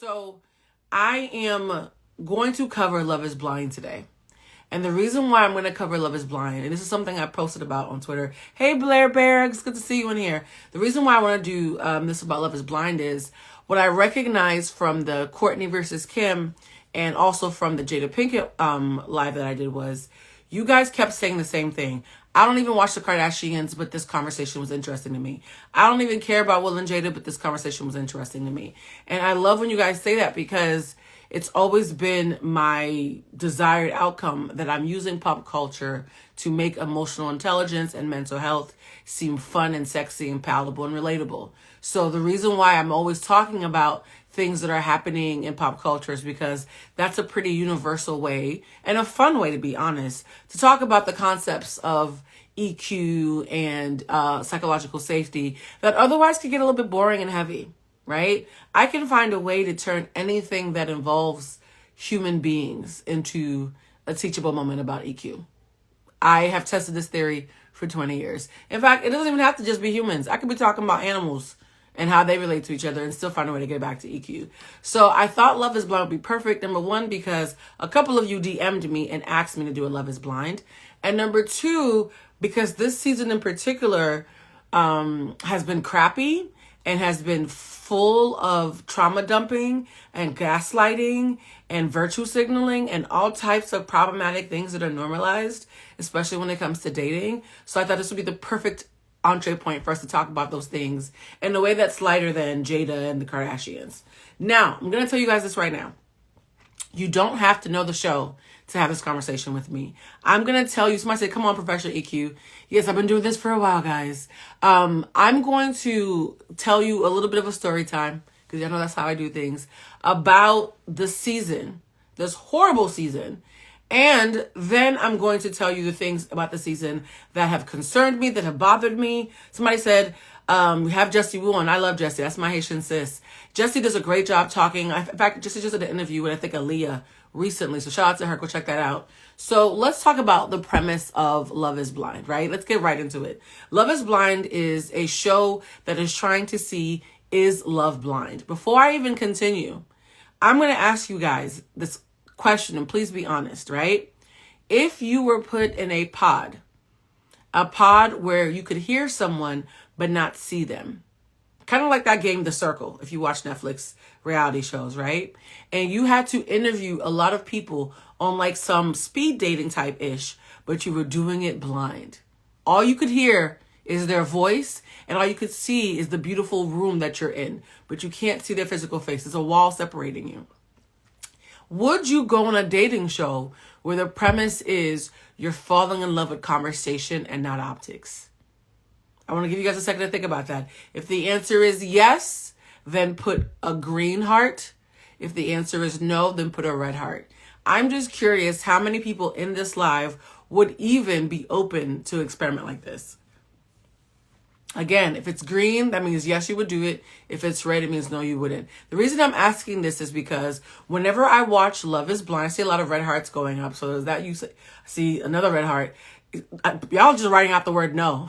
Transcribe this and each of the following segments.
So I am going to cover Love is Blind today. And the reason why I'm going to cover Love is Blind, and this is something I posted about on Twitter. Hey, Blair Bear, it's good to see you in here. The reason why I want to do this about Love is Blind is what I recognize from the Courtney versus Kim and also from the Jada Pinkett live that I did was you guys kept saying the same thing. I don't even watch the Kardashians, but this conversation was interesting to me. I don't even care about Will and Jada, but this conversation was interesting to me. And I love when you guys say that because it's always been my desired outcome that I'm using pop culture to make emotional intelligence and mental health seem fun and sexy and palatable and relatable. So the reason why I'm always talking about things that are happening in pop culture is because that's a pretty universal way and a fun way, to be honest, to talk about the concepts of EQ and psychological safety that otherwise could get a little bit boring and heavy. Right? I can find a way to turn anything that involves human beings into a teachable moment about EQ. I have tested this theory for 20 years. In fact, it doesn't even have to just be humans. I could be talking about animals and how they relate to each other and still find a way to get back to EQ. So I thought Love is Blind would be perfect. Number one, because a couple of you DM'd me and asked me to do a Love is Blind. And number two, because this season in particular has been crappy and has been full of trauma dumping and gaslighting and virtue signaling and all types of problematic things that are normalized, especially when it comes to dating. So I thought this would be the perfect entree point for us to talk about those things in a way that's lighter than Jada and the Kardashians. Now, I'm going to tell you guys this right now. You don't have to know the show to have this conversation with me. I'm going to tell you, somebody said, come on, Professional EQ. Yes, I've been doing this for a while, guys. I'm going to tell you a little bit of a story time, because I know that's how I do things, about the season, this horrible season. And then I'm going to tell you the things about the season that have concerned me, that have bothered me. Somebody said, we have Jessie Wu on. I love Jessie. That's my Haitian sis. Jessie does a great job talking. In fact, Jessie just did an interview with, I think, Aaliyah recently. So shout out to her. Go check that out. So let's talk about the premise of Love is Blind, right? Let's get right into it. Love is Blind is a show that is trying to see, is love blind? Before I even continue, I'm going to ask you guys this question, and please be honest, right? If you were put in a pod where you could hear someone but not see them, kind of like that game, The Circle, if you watch Netflix reality shows, right? And you had to interview a lot of people on like some speed dating type ish, but you were doing it blind. All you could hear is their voice, and all you could see is the beautiful room that you're in, but you can't see their physical face. There's a wall separating you. Would you go on a dating show where the premise is you're falling in love with conversation and not optics? I want to give you guys a second to think about that. If the answer is yes, then put a green heart. If the answer is no, then put a red heart. I'm just curious how many people in this live would even be open to experiment like this. Again, if it's green, that means yes, you would do it. If it's red, it means no, you wouldn't. The reason I'm asking this is because whenever I watch Love is Blind, I see a lot of red hearts going up. So is that you see another red heart? Y'all just writing out the word no.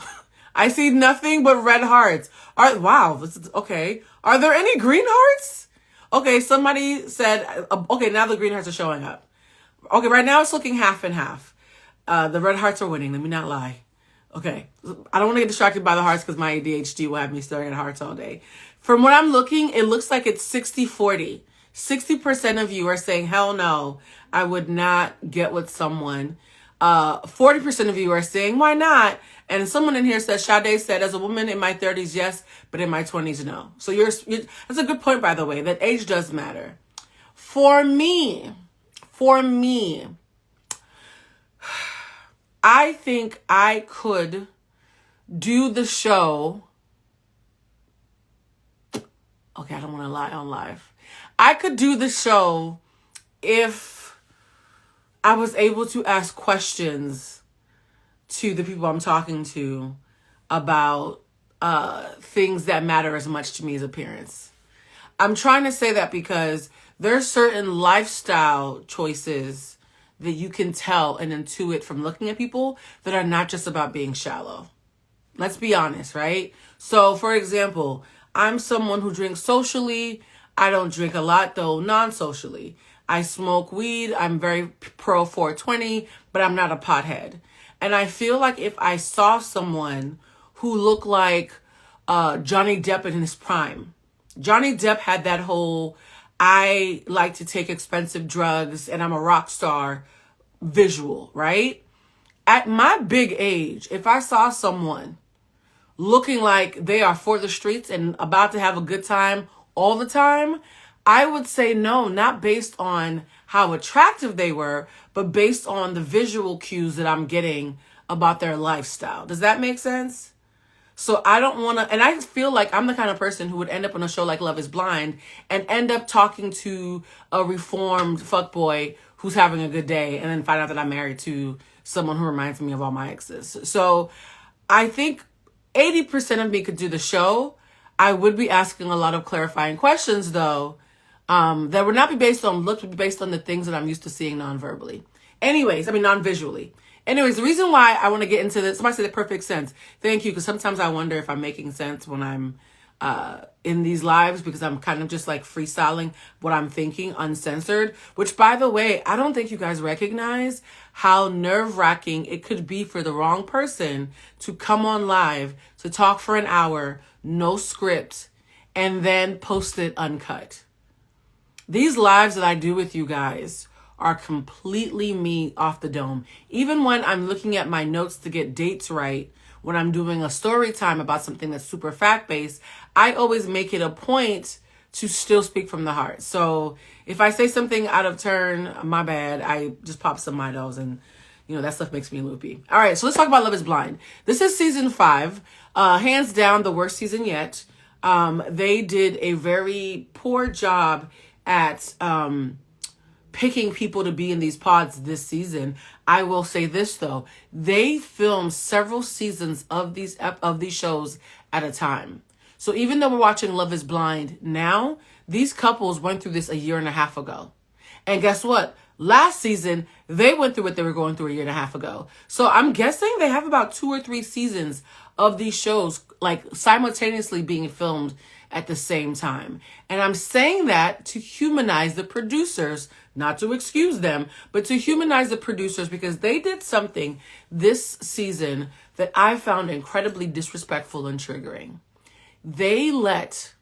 I see nothing but red hearts. Wow, this is, okay. Are there any green hearts? Okay, somebody said, okay, now the green hearts are showing up. Okay, right now it's looking half and half. The red hearts are winning, let me not lie. Okay, I don't want to get distracted by the hearts because my ADHD will have me staring at hearts all day. From what I'm looking, it looks like it's 60-40. 60% of you are saying, hell no, I would not get with someone. 40% of you are saying, why not? And someone in here says, Sade said, as a woman in my 30s, yes, but in my 20s, no. So that's a good point, by the way, that age does matter. For me, I think I could do the show. Okay, I don't want to lie on live. I could do the show if I was able to ask questions to the people I'm talking to about things that matter as much to me as appearance. I'm trying to say that because there's certain lifestyle choices that you can tell and intuit from looking at people that are not just about being shallow. Let's be honest, right? So, for example, I'm someone who drinks socially. I don't drink a lot, though non-socially. I smoke weed. I'm very pro 420, but I'm not a pothead. And I feel like if I saw someone who looked like Johnny Depp in his prime. Johnny Depp had that whole, I like to take expensive drugs and I'm a rock star visual, right? At my big age, if I saw someone looking like they are for the streets and about to have a good time all the time, I would say no, not based on how attractive they were, but based on the visual cues that I'm getting about their lifestyle. Does that make sense? So I don't want to, and I feel like I'm the kind of person who would end up on a show like Love is Blind and end up talking to a reformed fuckboy who's having a good day and then find out that I'm married to someone who reminds me of all my exes. So I think 80% of me could do the show. I would be asking a lot of clarifying questions, though, that would not be based on looks, would be based on the things that I'm used to seeing non-verbally. Non-visually. Anyways, the reason why I want to get into this, somebody said the perfect sense. Thank you, because sometimes I wonder if I'm making sense when I'm in these lives, because I'm kind of just like freestyling what I'm thinking, uncensored, which, by the way, I don't think you guys recognize how nerve-wracking it could be for the wrong person to come on live, to talk for an hour, no script, and then post it uncut. These lives that I do with you guys are completely me off the dome. Even when I'm looking at my notes to get dates right, when I'm doing a story time about something that's super fact-based, I always make it a point to still speak from the heart. So if I say something out of turn, my bad. I just pop some Midos and, that stuff makes me loopy. All right, so let's talk about Love is Blind. This is season 5. Hands down, the worst season yet. They did a very poor job at picking people to be in these pods this season. I will say this, though. They filmed several seasons of these shows at a time. So even though we're watching Love is Blind now, these couples went through this a year and a half ago. And guess what? Last season, they went through what they were going through a year and a half ago. So I'm guessing they have about 2 or 3 seasons of these shows like simultaneously being filmed at the same time. And I'm saying that to humanize the producers, not to excuse them, but to humanize the producers, because they did something this season that I found incredibly disrespectful and triggering. They let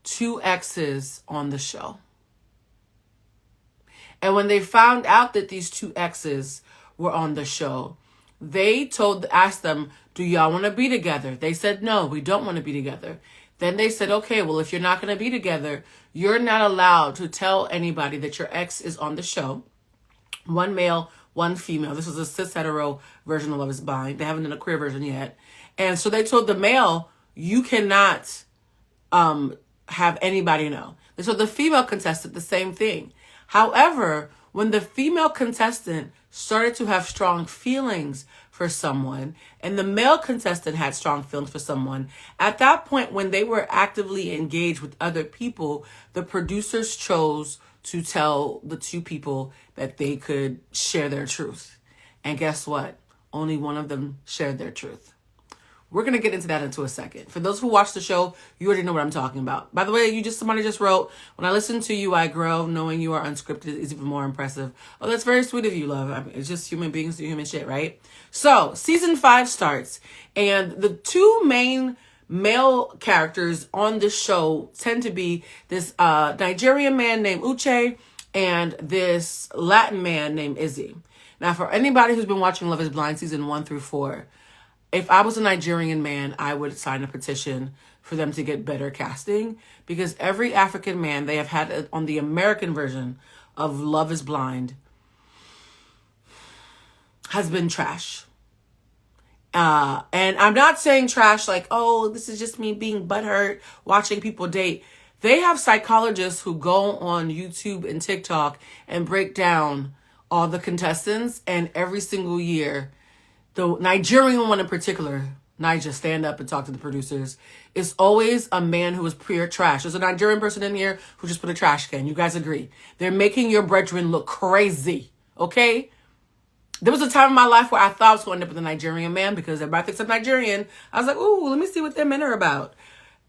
2 exes on the show. And when they found out that these 2 exes were on the show, they asked them, do y'all want to be together? They said, no, we don't want to be together. Then they said, okay, well, if you're not going to be together, you're not allowed to tell anybody that your ex is on the show. 1 male, 1 female. This was a cis hetero version of Love is Blind. They haven't done a queer version yet. And so they told the male, you cannot have anybody know. They told the female contestant the same thing. However, when the female contestant started to have strong feelings for someone, and the male contestant had strong feelings for someone, at that point, when they were actively engaged with other people, the producers chose to tell the 2 people that they could share their truth. And guess what? Only one of them shared their truth. We're going to get into that into a second. For those who watch the show, you already know what I'm talking about. By the way, somebody just wrote, when I listen to you, I grow. Knowing you are unscripted is even more impressive. Oh, that's very sweet of you, love. I mean, it's just human beings do human shit, right? So season 5 starts, and the 2 main male characters on this show tend to be this Nigerian man named Uche and this Latin man named Izzy. Now, for anybody who's been watching Love is Blind season 1 through 4, if I was a Nigerian man, I would sign a petition for them to get better casting, because every African man they have had on the American version of Love is Blind has been trash. And I'm not saying trash like, oh, this is just me being butthurt watching people date. They have psychologists who go on YouTube and TikTok and break down all the contestants, and every single year, the Nigerian one in particular, Niger, stand up and talk to the producers, is always a man who is pure trash. There's a Nigerian person in here who just put a trash can. You guys agree? They're making your brethren look crazy, okay? There was a time in my life where I thought I was going to end up with a Nigerian man because everybody thinks I'm Nigerian. I was like, ooh, let me see what their men are about.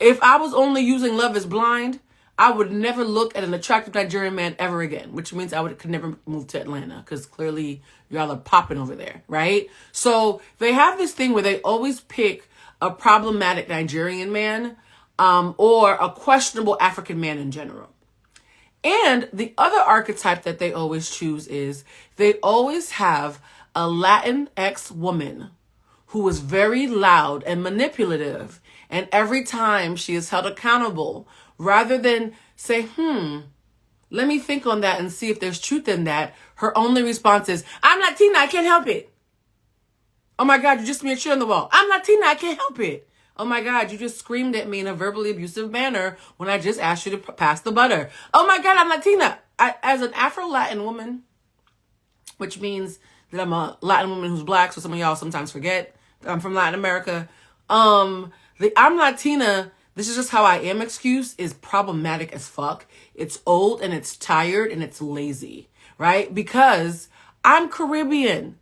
If I was only using Love is Blind, I would never look at an attractive Nigerian man ever again, which means could never move to Atlanta because clearly y'all are popping over there, right? So they have this thing where they always pick a problematic Nigerian man or a questionable African man in general. And the other archetype that they always choose is they always have a Latinx woman who is very loud and manipulative. And every time she is held accountable, rather than say, let me think on that and see if there's truth in that, her only response is, I'm Latina, I can't help it. Oh my God, you just smeared shit on the wall. I'm Latina, I can't help it. Oh my God, you just screamed at me in a verbally abusive manner when I just asked you to pass the butter. Oh my God, I'm Latina. As an Afro-Latin woman, which means that I'm a Latin woman who's black, so some of y'all sometimes forget that I'm from Latin America. The I'm Latina, this is just how I am excuse is problematic as fuck. It's old and it's tired and it's lazy, right? Because I'm Caribbean.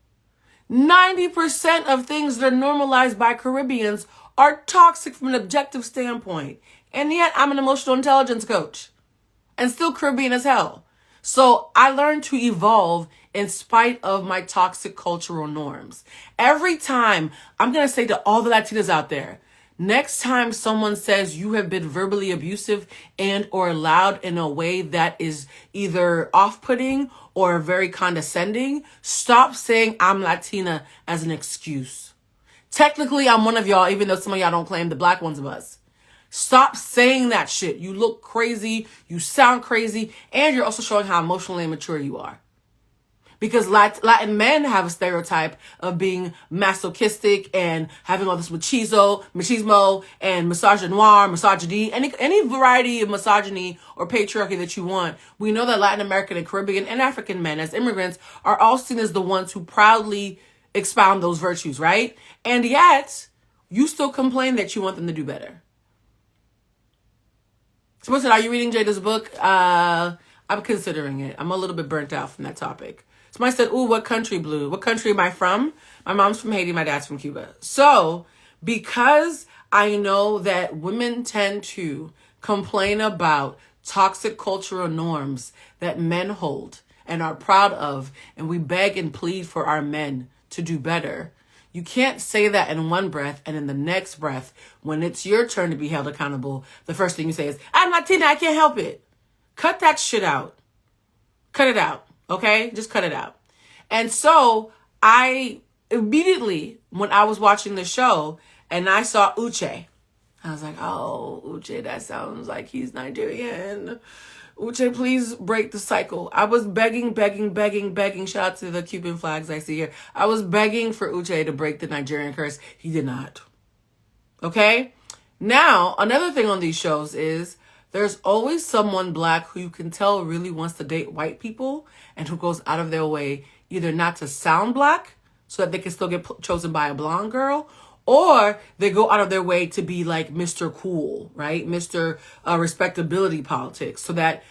90% of things that are normalized by Caribbeans are toxic from an objective standpoint. And yet I'm an emotional intelligence coach and still Caribbean as hell. So I learned to evolve in spite of my toxic cultural norms. Every time, I'm going to say to all the Latinas out there, next time someone says you have been verbally abusive and or loud in a way that is either off-putting or very condescending, stop saying I'm Latina as an excuse. Technically, I'm one of y'all, even though some of y'all don't claim the black ones of us. Stop saying that shit. You look crazy, you sound crazy, and you're also showing how emotionally immature you are. Because Latin men have a stereotype of being masochistic and having all this machismo, and misogyny, any variety of misogyny or patriarchy that you want. We know that Latin American and Caribbean and African men as immigrants are all seen as the ones who proudly expound those virtues, right? And yet, you still complain that you want them to do better. Someone said, are you reading Jada's book? I'm considering it. I'm a little bit burnt out from that topic. Somebody said, ooh, what country, Blue? What country am I from? My mom's from Haiti. My dad's from Cuba. So because I know that women tend to complain about toxic cultural norms that men hold and are proud of, and we beg and plead for our men to do better, you can't say that in one breath and in the next breath, when it's your turn to be held accountable, the first thing you say is, I'm Latina, I can't help it. Cut that shit out. Cut it out. Okay? Just cut it out. And so I immediately, when I was watching the show and I saw Uche, I was like, oh, Uche, that sounds like he's Nigerian. Uche, please break the cycle. I was begging. Shout out to the Cuban flags I see here. I was begging for Uche to break the Nigerian curse. He did not. Okay? Now, another thing on these shows is there's always someone black who you can tell really wants to date white people and who goes out of their way either not to sound black so that they can still get chosen by a blonde girl, or they go out of their way to be like Mr. Cool, right? Mr. Respectability politics, so that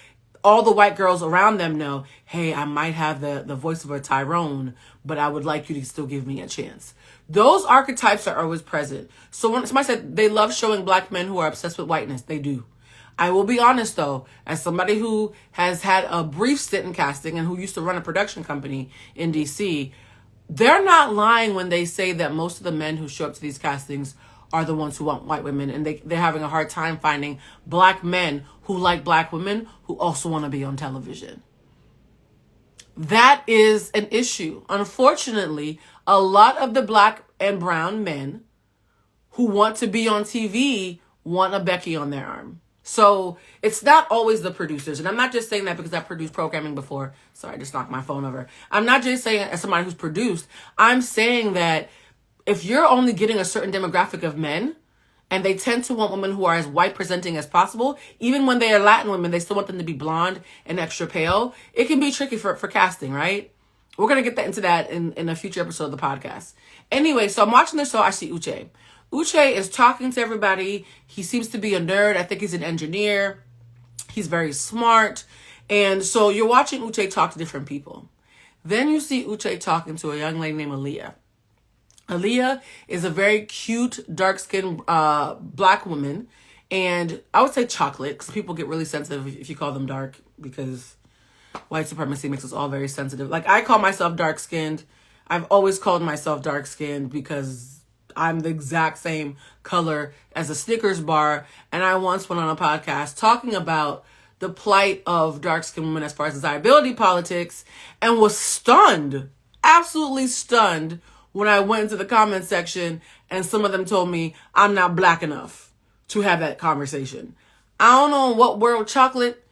all the white girls around them know, hey, I might have the voice of a Tyrone, but I would like you to still give me a chance. Those archetypes are always present. So when somebody said they love showing black men who are obsessed with whiteness, they do. I will be honest, though, as somebody who has had a brief stint in casting and who used to run a production company in DC, they're not lying when they say that most of the men who show up to these castings are the ones who want white women, and they're having a hard time finding black men who like black women who also want to be on television. That is an issue. Unfortunately, a lot of the black and brown men who want to be on TV want a Becky on their arm. So it's not always the producers. And I'm not just saying that because I've produced programming before. Sorry, I just knocked my phone over. I'm not just saying it as somebody who's produced. I'm saying that if you're only getting a certain demographic of men, and they tend to want women who are as white presenting as possible, even when they are Latin women, they still want them to be blonde and extra pale. It can be tricky for casting, right? We're going to get into that in a future episode of the podcast. Anyway, so I'm watching the show. I see Uche. Uche is talking to everybody. He seems to be a nerd. I think he's an engineer. He's very smart. And so you're watching Uche talk to different people. Then you see Uche talking to a young lady named Aaliyah. Aaliyah is a very cute, dark-skinned black woman. And I would say chocolate, because people get really sensitive if you call them dark, because white supremacy makes us all very sensitive. Like, I call myself dark-skinned. I've always called myself dark-skinned because I'm the exact same color as a Snickers bar. And I once went on a podcast talking about the plight of dark-skinned women as far as desirability politics, and was stunned, absolutely stunned, when I went into the comment section and some of them told me I'm not black enough to have that conversation. I don't know in what world chocolate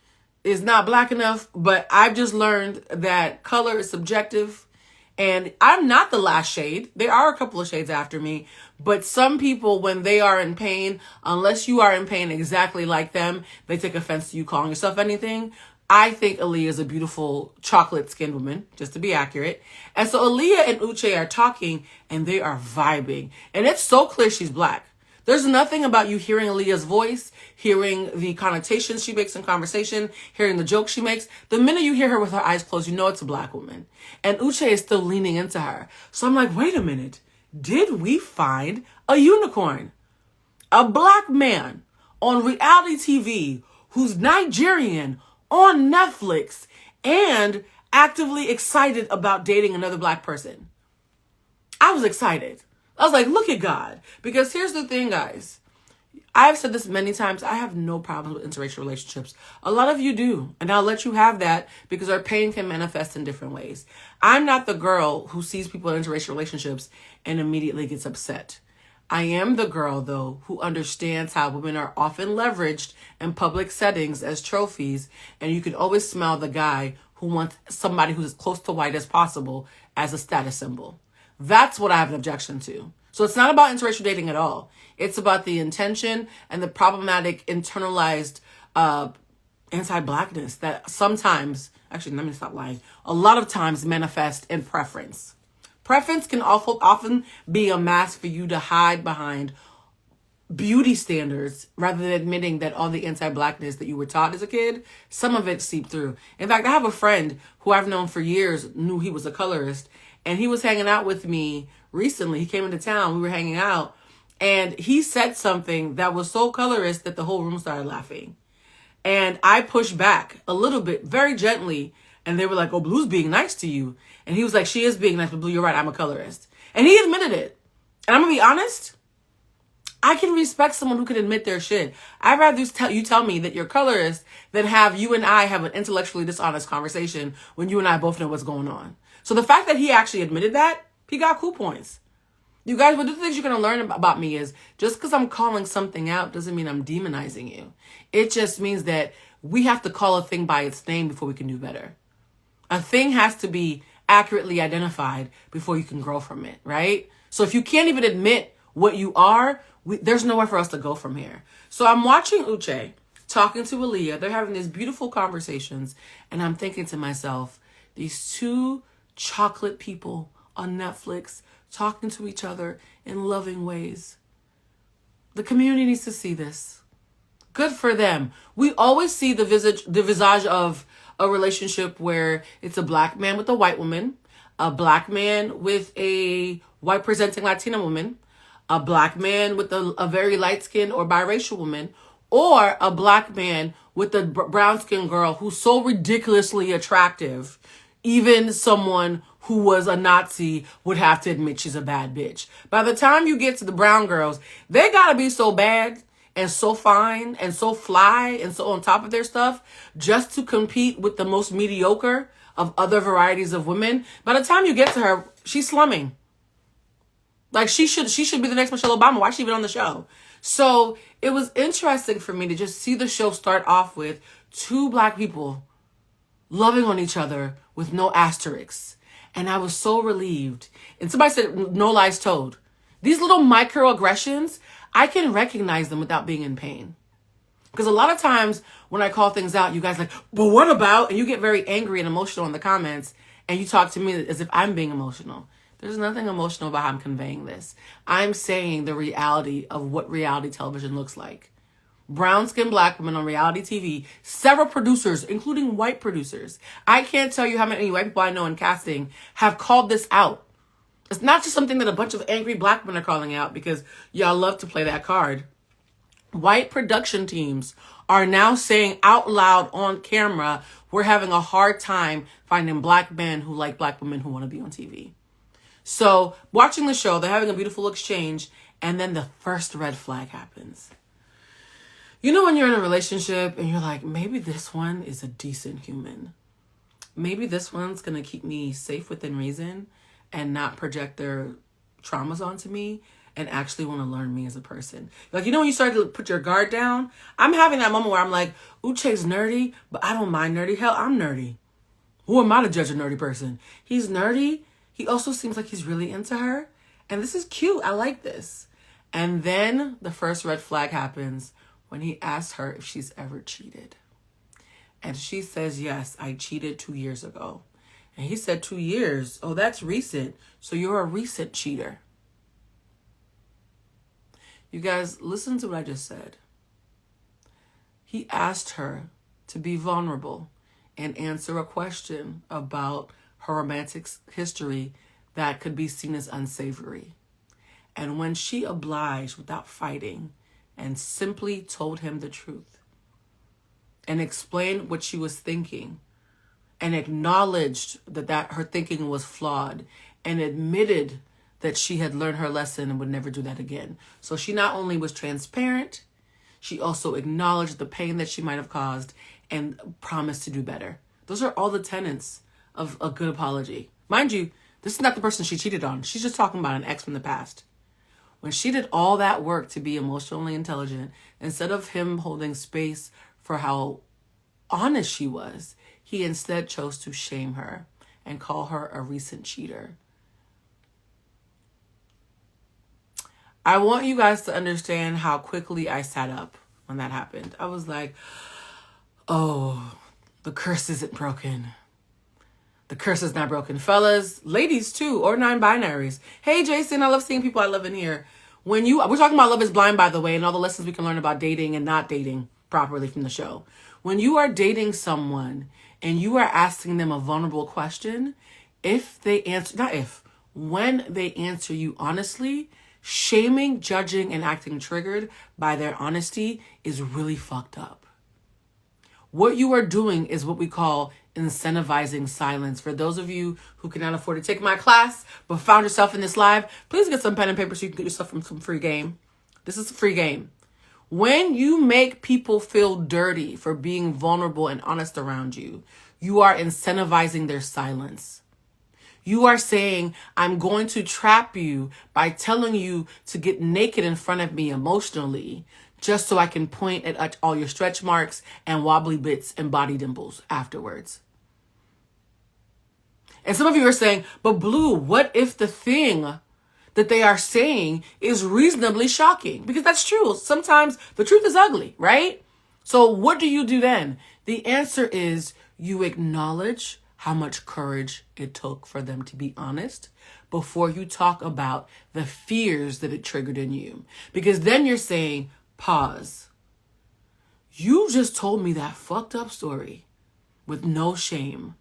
is not black enough, but I've just learned that color is subjective, and I'm not the last shade. There are a couple of shades after me, but some people, when they are in pain, unless you are in pain exactly like them, they take offense to you calling yourself anything. I think Aaliyah is a beautiful chocolate-skinned woman, just to be accurate. And so Aaliyah and Uche are talking, and they are vibing. And it's so clear she's black. There's nothing about you hearing Aaliyah's voice, hearing the connotations she makes in conversation, hearing the jokes she makes. The minute you hear her with her eyes closed, you know it's a black woman. And Uche is still leaning into her. So I'm like, wait a minute. Did we find a unicorn? A black man on reality TV who's Nigerian, on Netflix, and actively excited about dating another black person. I was excited. I was like, look at God. Because here's the thing, guys. I've said this many times. I have no problems with interracial relationships. A lot of you do. And I'll let you have that because our pain can manifest in different ways. I'm not the girl who sees people in interracial relationships and immediately gets upset. I am the girl, though, who understands how women are often leveraged in public settings as trophies. And you can always smell the guy who wants somebody who's as close to white as possible as a status symbol. That's what I have an objection to. So it's not about interracial dating at all. It's about the intention and the problematic internalized anti-blackness that sometimes, actually, let me stop lying, a lot of times manifest in preference. Preference can often be a mask for you to hide behind beauty standards rather than admitting that all the anti-blackness that you were taught as a kid, some of it seeped through. In fact, I have a friend who I've known for years, knew he was a colorist, and he was hanging out with me recently. He came into town, we were hanging out, and he said something that was so colorist that the whole room started laughing. And I pushed back a little bit, very gently, and they were like, oh, Blue's being nice to you. And he was like, she is being nice, but Blue, you're right, I'm a colorist. And he admitted it. And I'm going to be honest, I can respect someone who can admit their shit. I'd rather you tell me that you're colorist than have you and I have an intellectually dishonest conversation when you and I both know what's going on. So the fact that he actually admitted that, he got cool points. You guys, one of the things you're going to learn about me is just because I'm calling something out doesn't mean I'm demonizing you. It just means that we have to call a thing by its name before we can do better. A thing has to be accurately identified before you can grow from it, right? So if you can't even admit what you are, there's nowhere for us to go from here. So I'm watching Uche talking to Aaliyah. They're having these beautiful conversations. And I'm thinking to myself, these two chocolate people on Netflix talking to each other in loving ways. The community needs to see this. Good for them. We always see the visage of a relationship where it's a black man with a white woman, a black man with a white presenting Latina woman, a black man with a very light-skinned or biracial woman, or a black man with a brown-skinned girl who's so ridiculously attractive, even someone who was a Nazi would have to admit she's a bad bitch. By the time you get to the brown girls, they gotta be so bad and so fine and so fly and so on top of their stuff just to compete with the most mediocre of other varieties of women. By the time you get to her, she's slumming. Like she should be the next Michelle Obama. Why is she even on the show? So it was interesting for me to just see the show start off with two black people loving on each other with no asterisks. And I was so relieved. And somebody said, no lies told. These little microaggressions, I can recognize them without being in pain. Because a lot of times when I call things out, you guys are like, but what about? And you get very angry and emotional in the comments. And you talk to me as if I'm being emotional. There's nothing emotional about how I'm conveying this. I'm saying the reality of what reality television looks like. Brown-skinned black women on reality TV, several producers, including white producers. I can't tell you how many white people I know in casting have called this out. It's not just something that a bunch of angry black men are calling out because y'all love to play that card. White production teams are now saying out loud on camera, we're having a hard time finding black men who like black women who want to be on TV. So watching the show, they're having a beautiful exchange, and then the first red flag happens. You know when you're in a relationship and you're like, maybe this one is a decent human. Maybe this one's going to keep me safe within reason and not project their traumas onto me and actually want to learn me as a person. Like, you know when you start to put your guard down? I'm having that moment where I'm like, Uche's nerdy, but I don't mind nerdy. Hell, I'm nerdy. Who am I to judge a nerdy person? He's nerdy. He also seems like he's really into her. And this is cute. I like this. And then the first red flag happens when he asks her if she's ever cheated. And she says, yes, I cheated 2 years ago. And he said, 2 years? Oh, that's recent. So you're a recent cheater. You guys, listen to what I just said. He asked her to be vulnerable and answer a question about her romantic history that could be seen as unsavory. And when she obliged without fighting and simply told him the truth and explained what she was thinking and acknowledged that her thinking was flawed and admitted that she had learned her lesson and would never do that again. So she not only was transparent, she also acknowledged the pain that she might have caused and promised to do better. Those are all the tenets of a good apology. Mind you, this is not the person she cheated on. She's just talking about an ex from the past. When she did all that work to be emotionally intelligent, instead of him holding space for how honest she was, he instead chose to shame her and call her a recent cheater. I want you guys to understand how quickly I sat up when that happened. I was like, oh, the curse isn't broken. The curse is not broken. Fellas, ladies too, or non-binaries. Hey, Jason, I love seeing people I love in here. We're talking about Love is Blind, by the way, and all the lessons we can learn about dating and not dating properly from the show. When you are dating someone and you are asking them a vulnerable question, when they answer you honestly, shaming, judging, and acting triggered by their honesty is really fucked up. What you are doing is what we call incentivizing silence. For those of you who cannot afford to take my class but found yourself in this live, please get some pen and paper so you can get yourself from some free game. This is a free game. When you make people feel dirty for being vulnerable and honest around you, you are incentivizing their silence. You are saying, I'm going to trap you by telling you to get naked in front of me emotionally, just so I can point at all your stretch marks and wobbly bits and body dimples afterwards. And some of you are saying, but Blue, what if the thing that they are saying is reasonably shocking? Because that's true. Sometimes the truth is ugly, right? So what do you do then? The answer is you acknowledge how much courage it took for them to be honest before you talk about the fears that it triggered in you. Because then you're saying, pause. You just told me that fucked up story with no shame.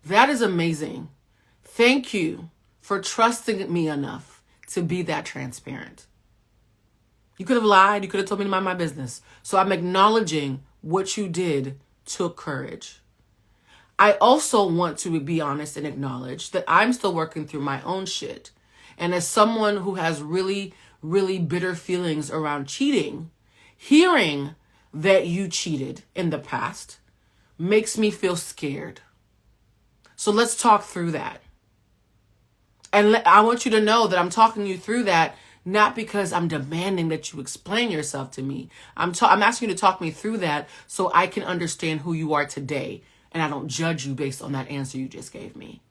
That is amazing. Thank you for trusting me enough to be that transparent. You could have lied. You could have told me to mind my business. So I'm acknowledging what you did took courage. I also want to be honest and acknowledge that I'm still working through my own shit. And as someone who has really, really bitter feelings around cheating, hearing that you cheated in the past makes me feel scared. So let's talk through that. And I want you to know that I'm talking you through that not because I'm demanding that you explain yourself to me. I'm asking you to talk me through that so I can understand who you are today. And I don't judge you based on that answer you just gave me.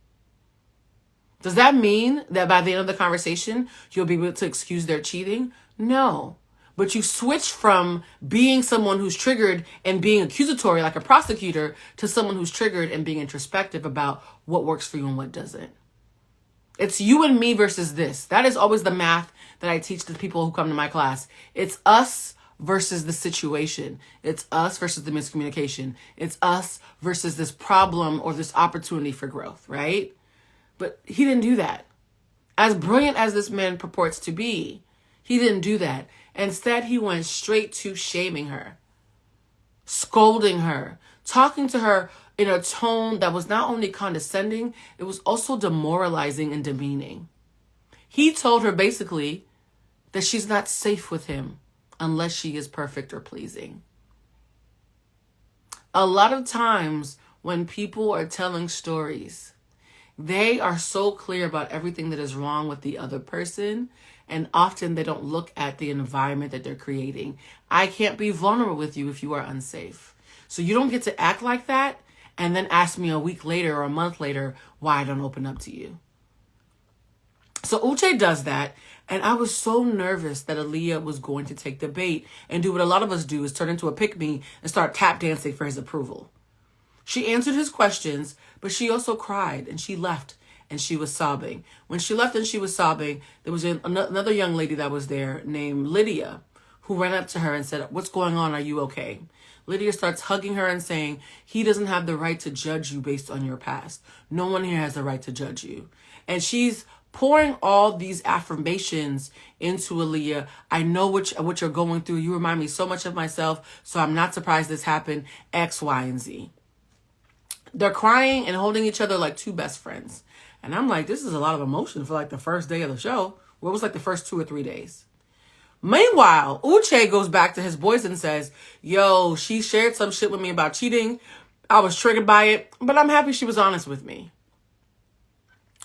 Does that mean that by the end of the conversation, you'll be able to excuse their cheating? No. But you switch from being someone who's triggered and being accusatory like a prosecutor to someone who's triggered and being introspective about what works for you and what doesn't. It's you and me versus this. That is always the math that I teach the people who come to my class. It's us versus the situation. It's us versus the miscommunication. It's us versus this problem or this opportunity for growth, right? But he didn't do that. As brilliant as this man purports to be, he didn't do that. Instead, he went straight to shaming her, scolding her, talking to her in a tone that was not only condescending, it was also demoralizing and demeaning. He told her basically that she's not safe with him unless she is perfect or pleasing. A lot of times when people are telling stories, they are so clear about everything that is wrong with the other person, and often they don't look at the environment that they're creating. I can't be vulnerable with you if you are unsafe. So you don't get to act like that and then ask me a week later or a month later why I don't open up to you. So Uche does that, and I was so nervous that Aaliyah was going to take the bait and do what a lot of us do, is turn into a pick-me and start tap dancing for his approval. She answered his questions, but she also cried, and she left, and she was sobbing. When she left and she was sobbing, there was another young lady that was there named Lydia, who ran up to her and said, "What's going on? Are you okay?" Lydia starts hugging her and saying, "He doesn't have the right to judge you based on your past. No one here has the right to judge you." And she's pouring all these affirmations into Aaliyah. "I know what you're going through. You remind me so much of myself, so I'm not surprised this happened, X, Y, and Z." They're crying and holding each other like two best friends. And I'm like, this is a lot of emotion for like the first day of the show. Well, it was like the first 2 or 3 days. Meanwhile, Uche goes back to his boys and says, "Yo, she shared some shit with me about cheating. I was triggered by it, but I'm happy she was honest with me."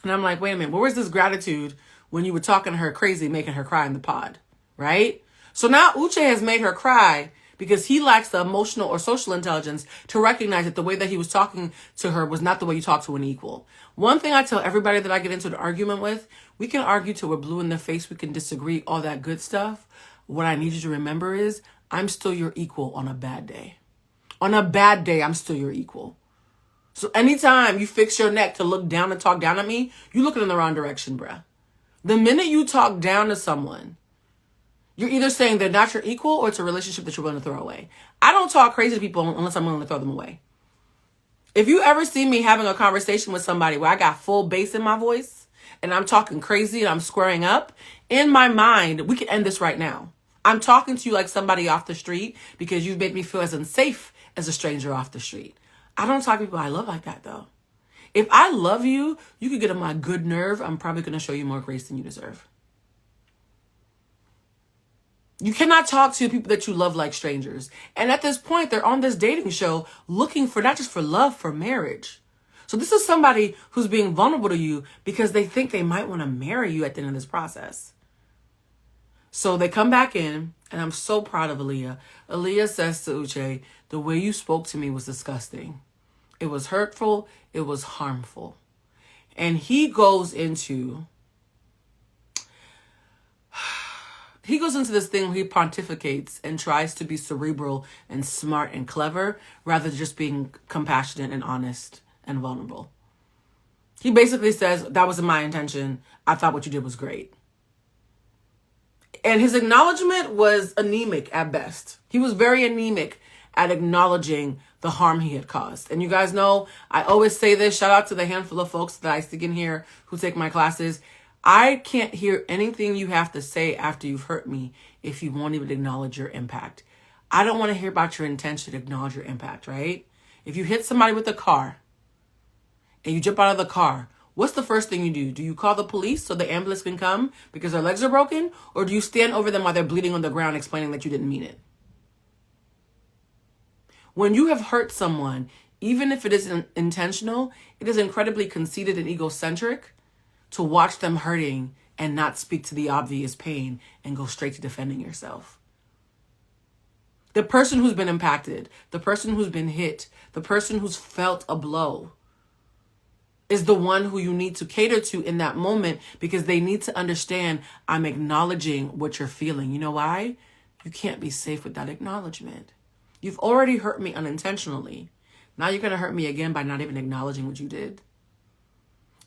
And I'm like, wait a minute, where was this gratitude when you were talking to her crazy, making her cry in the pod, right? So now Uche has made her cry because he lacks the emotional or social intelligence to recognize that the way that he was talking to her was not the way you talk to an equal. One thing I tell everybody that I get into an argument with, we can argue till we're blue in the face, we can disagree, all that good stuff. What I need you to remember is I'm still your equal on a bad day. On a bad day, I'm still your equal. So anytime you fix your neck to look down and talk down at me, you're looking in the wrong direction, bruh. The minute you talk down to someone, you're either saying they're not your equal or it's a relationship that you're willing to throw away. I don't talk crazy to people unless I'm willing to throw them away. If you ever see me having a conversation with somebody where I got full bass in my voice and I'm talking crazy and I'm squaring up, in my mind, we can end this right now. I'm talking to you like somebody off the street because you've made me feel as unsafe as a stranger off the street. I don't talk to people I love like that, though. If I love you, you could get on my good nerve. I'm probably going to show you more grace than you deserve. You cannot talk to people that you love like strangers. And at this point, they're on this dating show looking for not just for love, for marriage. So this is somebody who's being vulnerable to you because they think they might want to marry you at the end of this process. So they come back in, and I'm so proud of Aaliyah. Aaliyah says to Uche, "The way you spoke to me was disgusting. It was hurtful. It was harmful." And he goes into this thing where he pontificates and tries to be cerebral and smart and clever rather than just being compassionate and honest and vulnerable. He basically says, "That wasn't my intention. I thought what you did was great." And his acknowledgement was anemic at best. He was very anemic at acknowledging the harm he had caused. And you guys know, I always say this, shout out to the handful of folks that I stick in here who take my classes. I can't hear anything you have to say after you've hurt me if you won't even acknowledge your impact. I don't want to hear about your intention, acknowledge your impact, right? If you hit somebody with a car and you jump out of the car, what's the first thing you do? Do you call the police so the ambulance can come because their legs are broken? Or do you stand over them while they're bleeding on the ground explaining that you didn't mean it? When you have hurt someone, even if it isn't intentional, it is incredibly conceited and egocentric to watch them hurting and not speak to the obvious pain and go straight to defending yourself. The person who's been impacted, the person who's been hit, the person who's felt a blow is the one who you need to cater to in that moment because they need to understand I'm acknowledging what you're feeling. You know why? You can't be safe with that acknowledgement. You've already hurt me unintentionally. Now you're going to hurt me again by not even acknowledging what you did.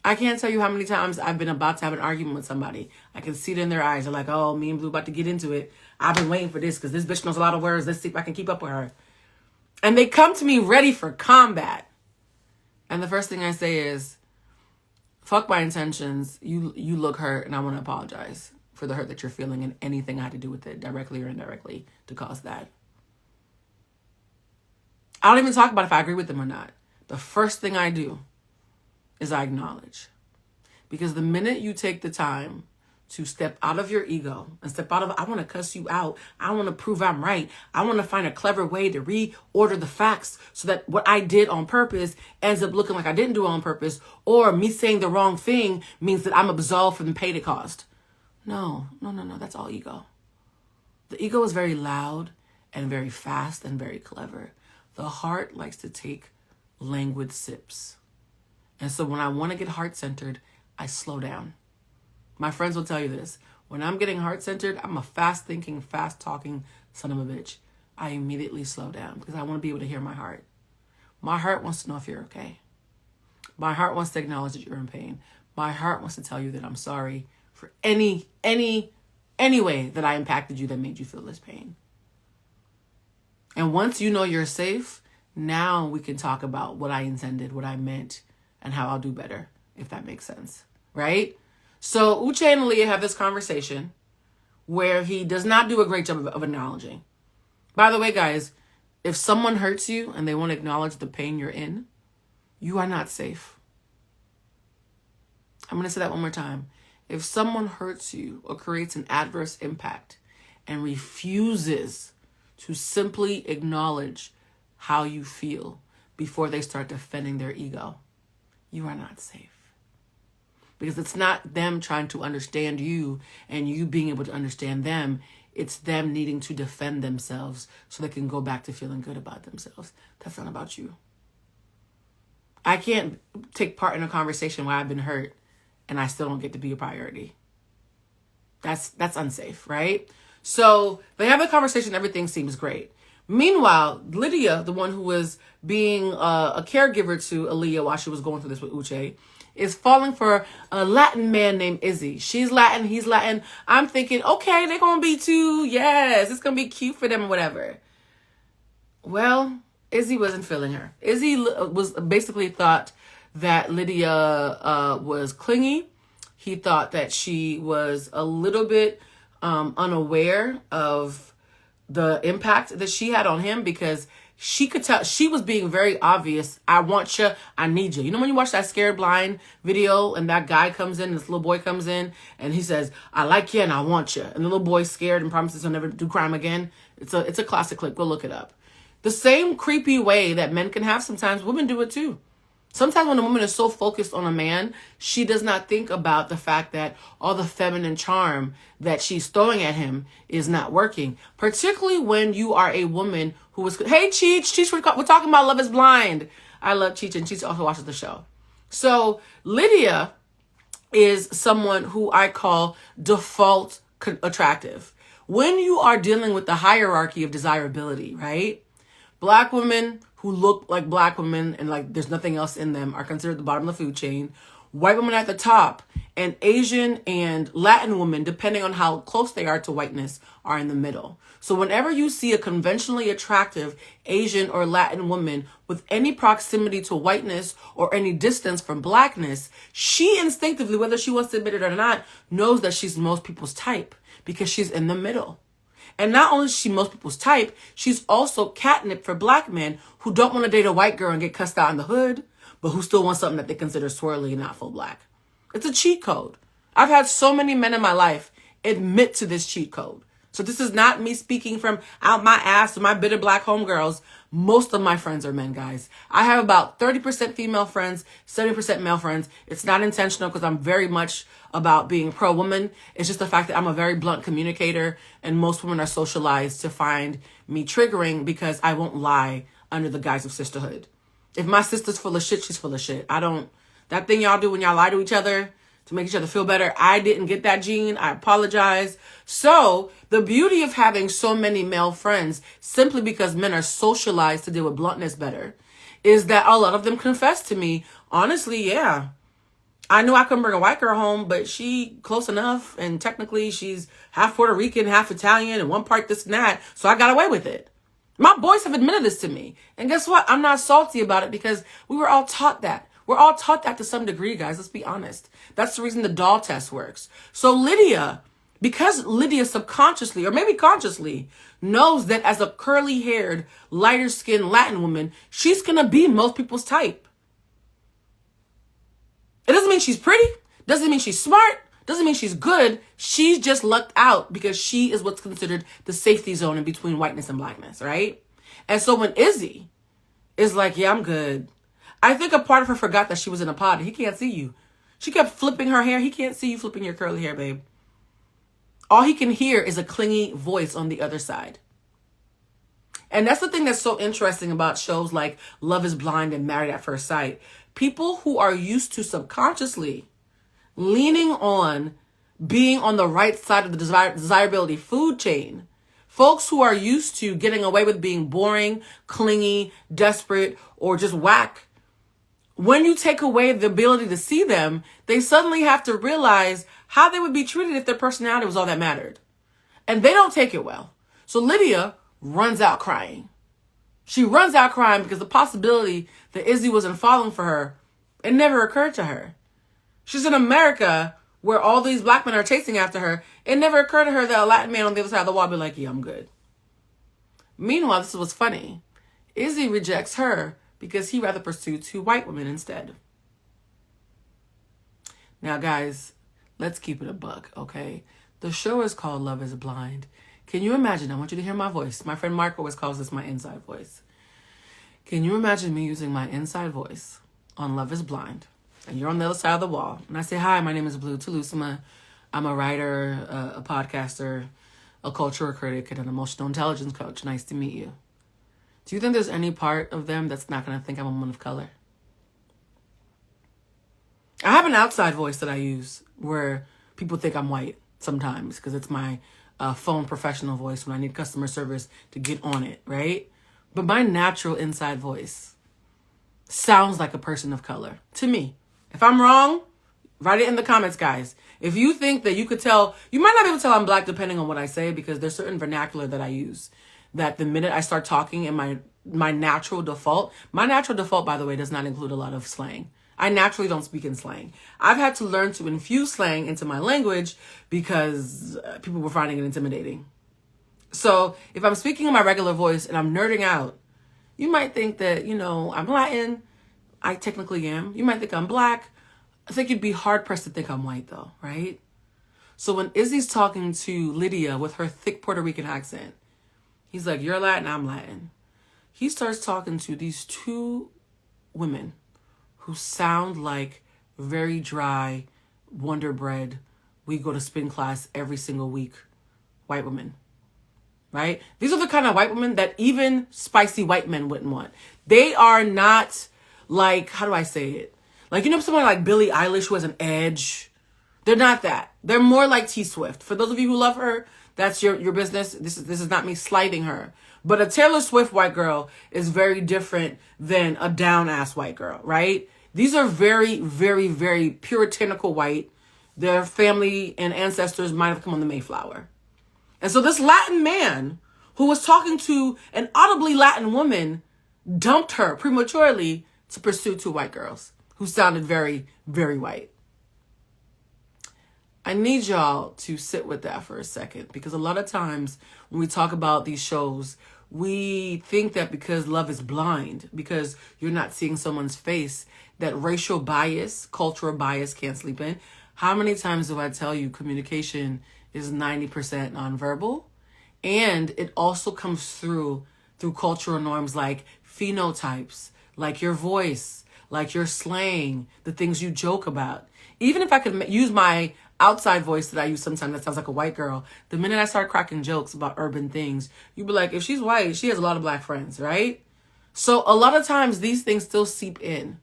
I can't tell you how many times I've been about to have an argument with somebody. I can see it in their eyes. They're like, "Oh, me and Blue about to get into it. I've been waiting for this because this bitch knows a lot of words. Let's see if I can keep up with her." And they come to me ready for combat. And the first thing I say is, "Fuck my intentions. You look hurt and I want to apologize." for the hurt that you're feeling and anything I had to do with it, directly or indirectly, to cause that. I don't even talk about if I agree with them or not. The first thing I do is I acknowledge. Because the minute you take the time to step out of your ego and step out of, I want to cuss you out, I want to prove I'm right, I want to find a clever way to reorder the facts so that what I did on purpose ends up looking like I didn't do it on purpose, or me saying the wrong thing means that I'm absolved from the paid it cost. No, that's all ego. The ego is very loud and very fast and very clever. The heart likes to take languid sips. And so when I want to get heart-centered, I slow down. My friends will tell you this. When I'm getting heart-centered, I'm a fast-thinking, fast-talking son of a bitch. I immediately slow down because I want to be able to hear my heart. My heart wants to know if you're okay. My heart wants to acknowledge that you're in pain. My heart wants to tell you that I'm sorry for any way that I impacted you that made you feel this pain. And once you know you're safe, now we can talk about what I intended, what I meant, and how I'll do better, if that makes sense, right? So Uche and Aaliyah have this conversation where he does not do a great job of acknowledging. By the way, guys, if someone hurts you and they won't acknowledge the pain you're in, you are not safe. I'm going to say that one more time. If someone hurts you or creates an adverse impact and refuses to simply acknowledge how you feel before they start defending their ego, you are not safe. Because it's not them trying to understand you and you being able to understand them. It's them needing to defend themselves so they can go back to feeling good about themselves. That's not about you. I can't take part in a conversation where I've been hurt and I still don't get to be a priority. That's unsafe, right? So they have a conversation. Everything seems great. Meanwhile, Lydia, the one who was being a caregiver to Aaliyah while she was going through this with Uche, is falling for a Latin man named Izzy. She's Latin, he's Latin. I'm thinking, okay, they're going to be two. Yes, it's going to be cute for them or whatever. Well, Izzy wasn't feeling her. Izzy was basically thought that Lydia was clingy. He thought that she was a little bit unaware of the impact that she had on him, because she could tell she was being very obvious. I want you. I need you. You know, when you watch that Scared Blind video and that guy comes in, this little boy comes in and he says, I like you and I want you. And the little boy's scared and promises he'll never do crime again. It's a classic clip. Go look it up. The same creepy way that men can have sometimes, women do it too. Sometimes when a woman is so focused on a man, she does not think about the fact that all the feminine charm that she's throwing at him is not working. Particularly when you are a woman who was, hey, Cheech, we're talking about Love is Blind. I love Cheech, and Cheech also watches the show. So Lydia is someone who I call default attractive. When you are dealing with the hierarchy of desirability, right? Black women who look like black women and like there's nothing else in them are considered the bottom of the food chain. White women at the top, and Asian and Latin women, depending on how close they are to whiteness, are in the middle. So whenever you see a conventionally attractive Asian or Latin woman with any proximity to whiteness or any distance from blackness, she instinctively, whether she wants to admit it or not, knows that she's most people's type because she's in the middle. And not only is she most people's type, she's also catnip for black men who don't want to date a white girl and get cussed out in the hood, but who still want something that they consider swirly and not full black. It's a cheat code. I've had so many men in my life admit to this cheat code. So this is not me speaking from out my ass to my bitter black homegirls. Most of my friends are men, guys. I have about 30% female friends, 70% male friends. It's not intentional because I'm very much about being pro-woman. It's just the fact that I'm a very blunt communicator, and most women are socialized to find me triggering because I won't lie under the guise of sisterhood. If my sister's full of shit, she's full of shit. That thing y'all do when y'all lie to each other to make each other feel better, I didn't get that gene. I apologize. So the beauty of having so many male friends, simply because men are socialized to deal with bluntness better, is that a lot of them confess to me, honestly, yeah, I knew I couldn't bring a white girl home, but she close enough. And technically she's half Puerto Rican, half Italian, and one part this and that. So I got away with it. My boys have admitted this to me. And guess what? I'm not salty about it because we were all taught that. We're all taught that to some degree, guys. Let's be honest. That's the reason the doll test works. So Lydia Because Lydia subconsciously, or maybe consciously, knows that as a curly-haired, lighter-skinned Latin woman, she's going to be most people's type. It doesn't mean she's pretty. Doesn't mean she's smart. Doesn't mean she's good. She's just lucked out because she is what's considered the safety zone in between whiteness and blackness, right? And so when Izzy is like, yeah, I'm good, I think a part of her forgot that she was in a pod. He can't see you. She kept flipping her hair. He can't see you flipping your curly hair, babe. All he can hear is a clingy voice on the other side. And that's the thing that's so interesting about shows like Love is Blind and Married at First Sight. People who are used to subconsciously leaning on being on the right side of the desirability food chain, folks who are used to getting away with being boring, clingy, desperate, or just whack, when you take away the ability to see them, they suddenly have to realize how they would be treated if their personality was all that mattered. And they don't take it well. So Lydia runs out crying. She runs out crying because the possibility that Izzy wasn't falling for her, it never occurred to her. She's in America where all these black men are chasing after her. It never occurred to her that a Latin man on the other side of the wall would be like, yeah, I'm good. Meanwhile, this was funny. Izzy rejects her because he rather pursued 2 white women instead. Now, guys, let's keep it a buck, okay? The show is called Love is Blind. Can you imagine? I want you to hear my voice. My friend Mark always calls this my inside voice. Can you imagine me using my inside voice on Love is Blind? And you're on the other side of the wall. And I say, hi, my name is Blue Toulousema. I'm a writer, a podcaster, a cultural critic, and an emotional intelligence coach. Nice to meet you. Do you think there's any part of them that's not going to think I'm a woman of color? I have an outside voice that I use where people think I'm white sometimes because it's my phone professional voice when I need customer service to get on it, right? But my natural inside voice sounds like a person of color to me. If I'm wrong, write it in the comments, guys. If you think that you could tell, you might not be able to tell I'm black depending on what I say because there's certain vernacular that I use that the minute I start talking in my natural default, by the way, does not include a lot of slang. I naturally don't speak in slang. I've had to learn to infuse slang into my language because people were finding it intimidating. So if I'm speaking in my regular voice and I'm nerding out, you might think that, I'm Latin. I technically am. You might think I'm black. I think you'd be hard pressed to think I'm white though, right? So when Izzy's talking to Lydia with her thick Puerto Rican accent, he's like, you're Latin, I'm Latin. He starts talking to these 2 women who sound like very dry, Wonder Bread, we go to spin class every single week, white women, right? These are the kind of white women that even spicy white men wouldn't want. They are not like, how do I say it? Like, someone like Billie Eilish who has an edge. They're not that. They're more like T Swift. For those of you who love her, that's your business. This is not me slighting her. But a Taylor Swift white girl is very different than a down-ass white girl, right? These are very, very, very puritanical white. Their family and ancestors might have come on the Mayflower. And so this Latin man who was talking to an audibly Latin woman dumped her prematurely to pursue 2 white girls who sounded very, very white. I need y'all to sit with that for a second because a lot of times when we talk about these shows, we think that because love is blind, because you're not seeing someone's face, that racial bias, cultural bias can't sleep in. How many times do I tell you communication is 90% nonverbal? And it also comes through cultural norms like phenotypes, like your voice, like your slang, the things you joke about. Even if I could use my outside voice that I use sometimes that sounds like a white girl, the minute I start cracking jokes about urban things, you'd be like, if she's white, she has a lot of black friends, right? So a lot of times these things still seep in.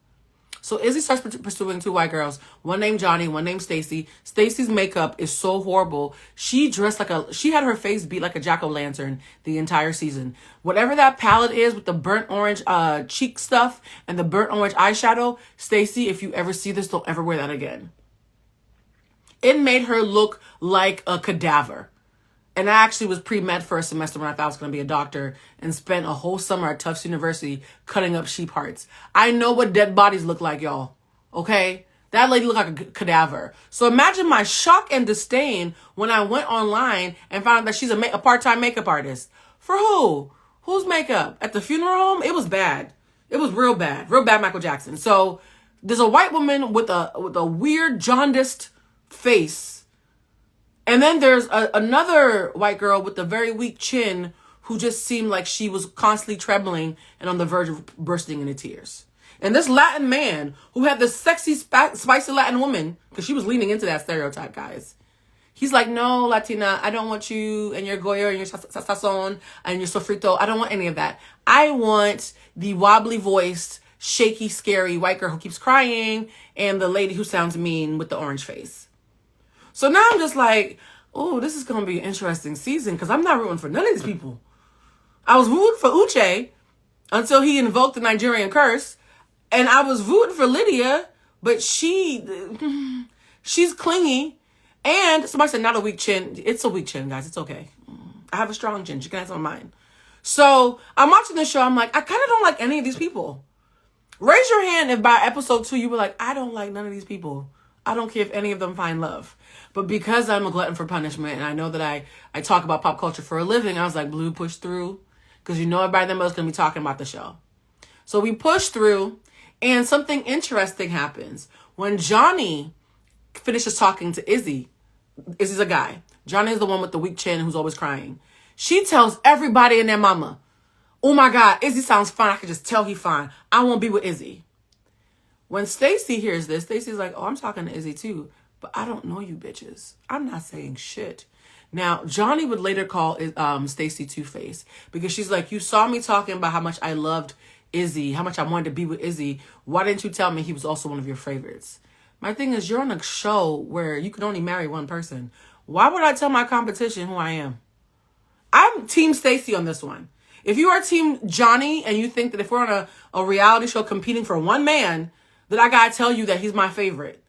So Izzy starts pursuing 2 white girls, one named Johnny, one named Stacy. Stacy's makeup is so horrible. She dressed she had her face beat like a jack-o'-lantern the entire season. Whatever that palette is with the burnt orange cheek stuff and the burnt orange eyeshadow, Stacy, if you ever see this, don't ever wear that again. It made her look like a cadaver. And I actually was pre-med for a semester when I thought I was going to be a doctor and spent a whole summer at Tufts University cutting up sheep hearts. I know what dead bodies look like, y'all. Okay? That lady looked like a cadaver. So imagine my shock and disdain when I went online and found out that she's a part-time makeup artist. For who? Whose makeup? At the funeral home? It was bad. It was real bad. Real bad Michael Jackson. So there's a white woman with a weird jaundiced face. And then there's another white girl with a very weak chin who just seemed like she was constantly trembling and on the verge of bursting into tears. And this Latin man who had this sexy, spicy Latin woman, because she was leaning into that stereotype, guys. He's like, no, Latina, I don't want you and your Goya and your sazon and your sofrito. I don't want any of that. I want the wobbly voiced, shaky, scary white girl who keeps crying and the lady who sounds mean with the orange face. So now I'm just like, oh, this is going to be an interesting season because I'm not rooting for none of these people. I was rooting for Uche until he invoked the Nigerian curse. And I was rooting for Lydia, but she's clingy. And somebody said, not a weak chin. It's a weak chin, guys. It's okay. I have a strong chin. You can have some of mine. So I'm watching this show. I'm like, I kind of don't like any of these people. Raise your hand if by episode 2 you were like, I don't like none of these people. I don't care if any of them find love. But because I'm a glutton for punishment and I know that I talk about pop culture for a living, I was like, Blue, push through. Because you know everybody else is going to be talking about the show. So we push through. And something interesting happens. When Johnny finishes talking to Izzy, Izzy's a guy. Johnny is the one with the weak chin who's always crying. She tells everybody and their mama, oh my God, Izzy sounds fine. I can just tell he fine. I won't be with Izzy. When Stacy hears this, Stacy's like, oh, I'm talking to Izzy too. But I don't know you bitches. I'm not saying shit. Now, Johnny would later call Stacy Two-Face because she's like, you saw me talking about how much I loved Izzy, how much I wanted to be with Izzy. Why didn't you tell me he was also one of your favorites? My thing is, you're on a show where you can only marry one person. Why would I tell my competition who I am? I'm Team Stacy on this one. If you are Team Johnny and you think that if we're on a reality show competing for one man, that I gotta tell you that he's my favorite.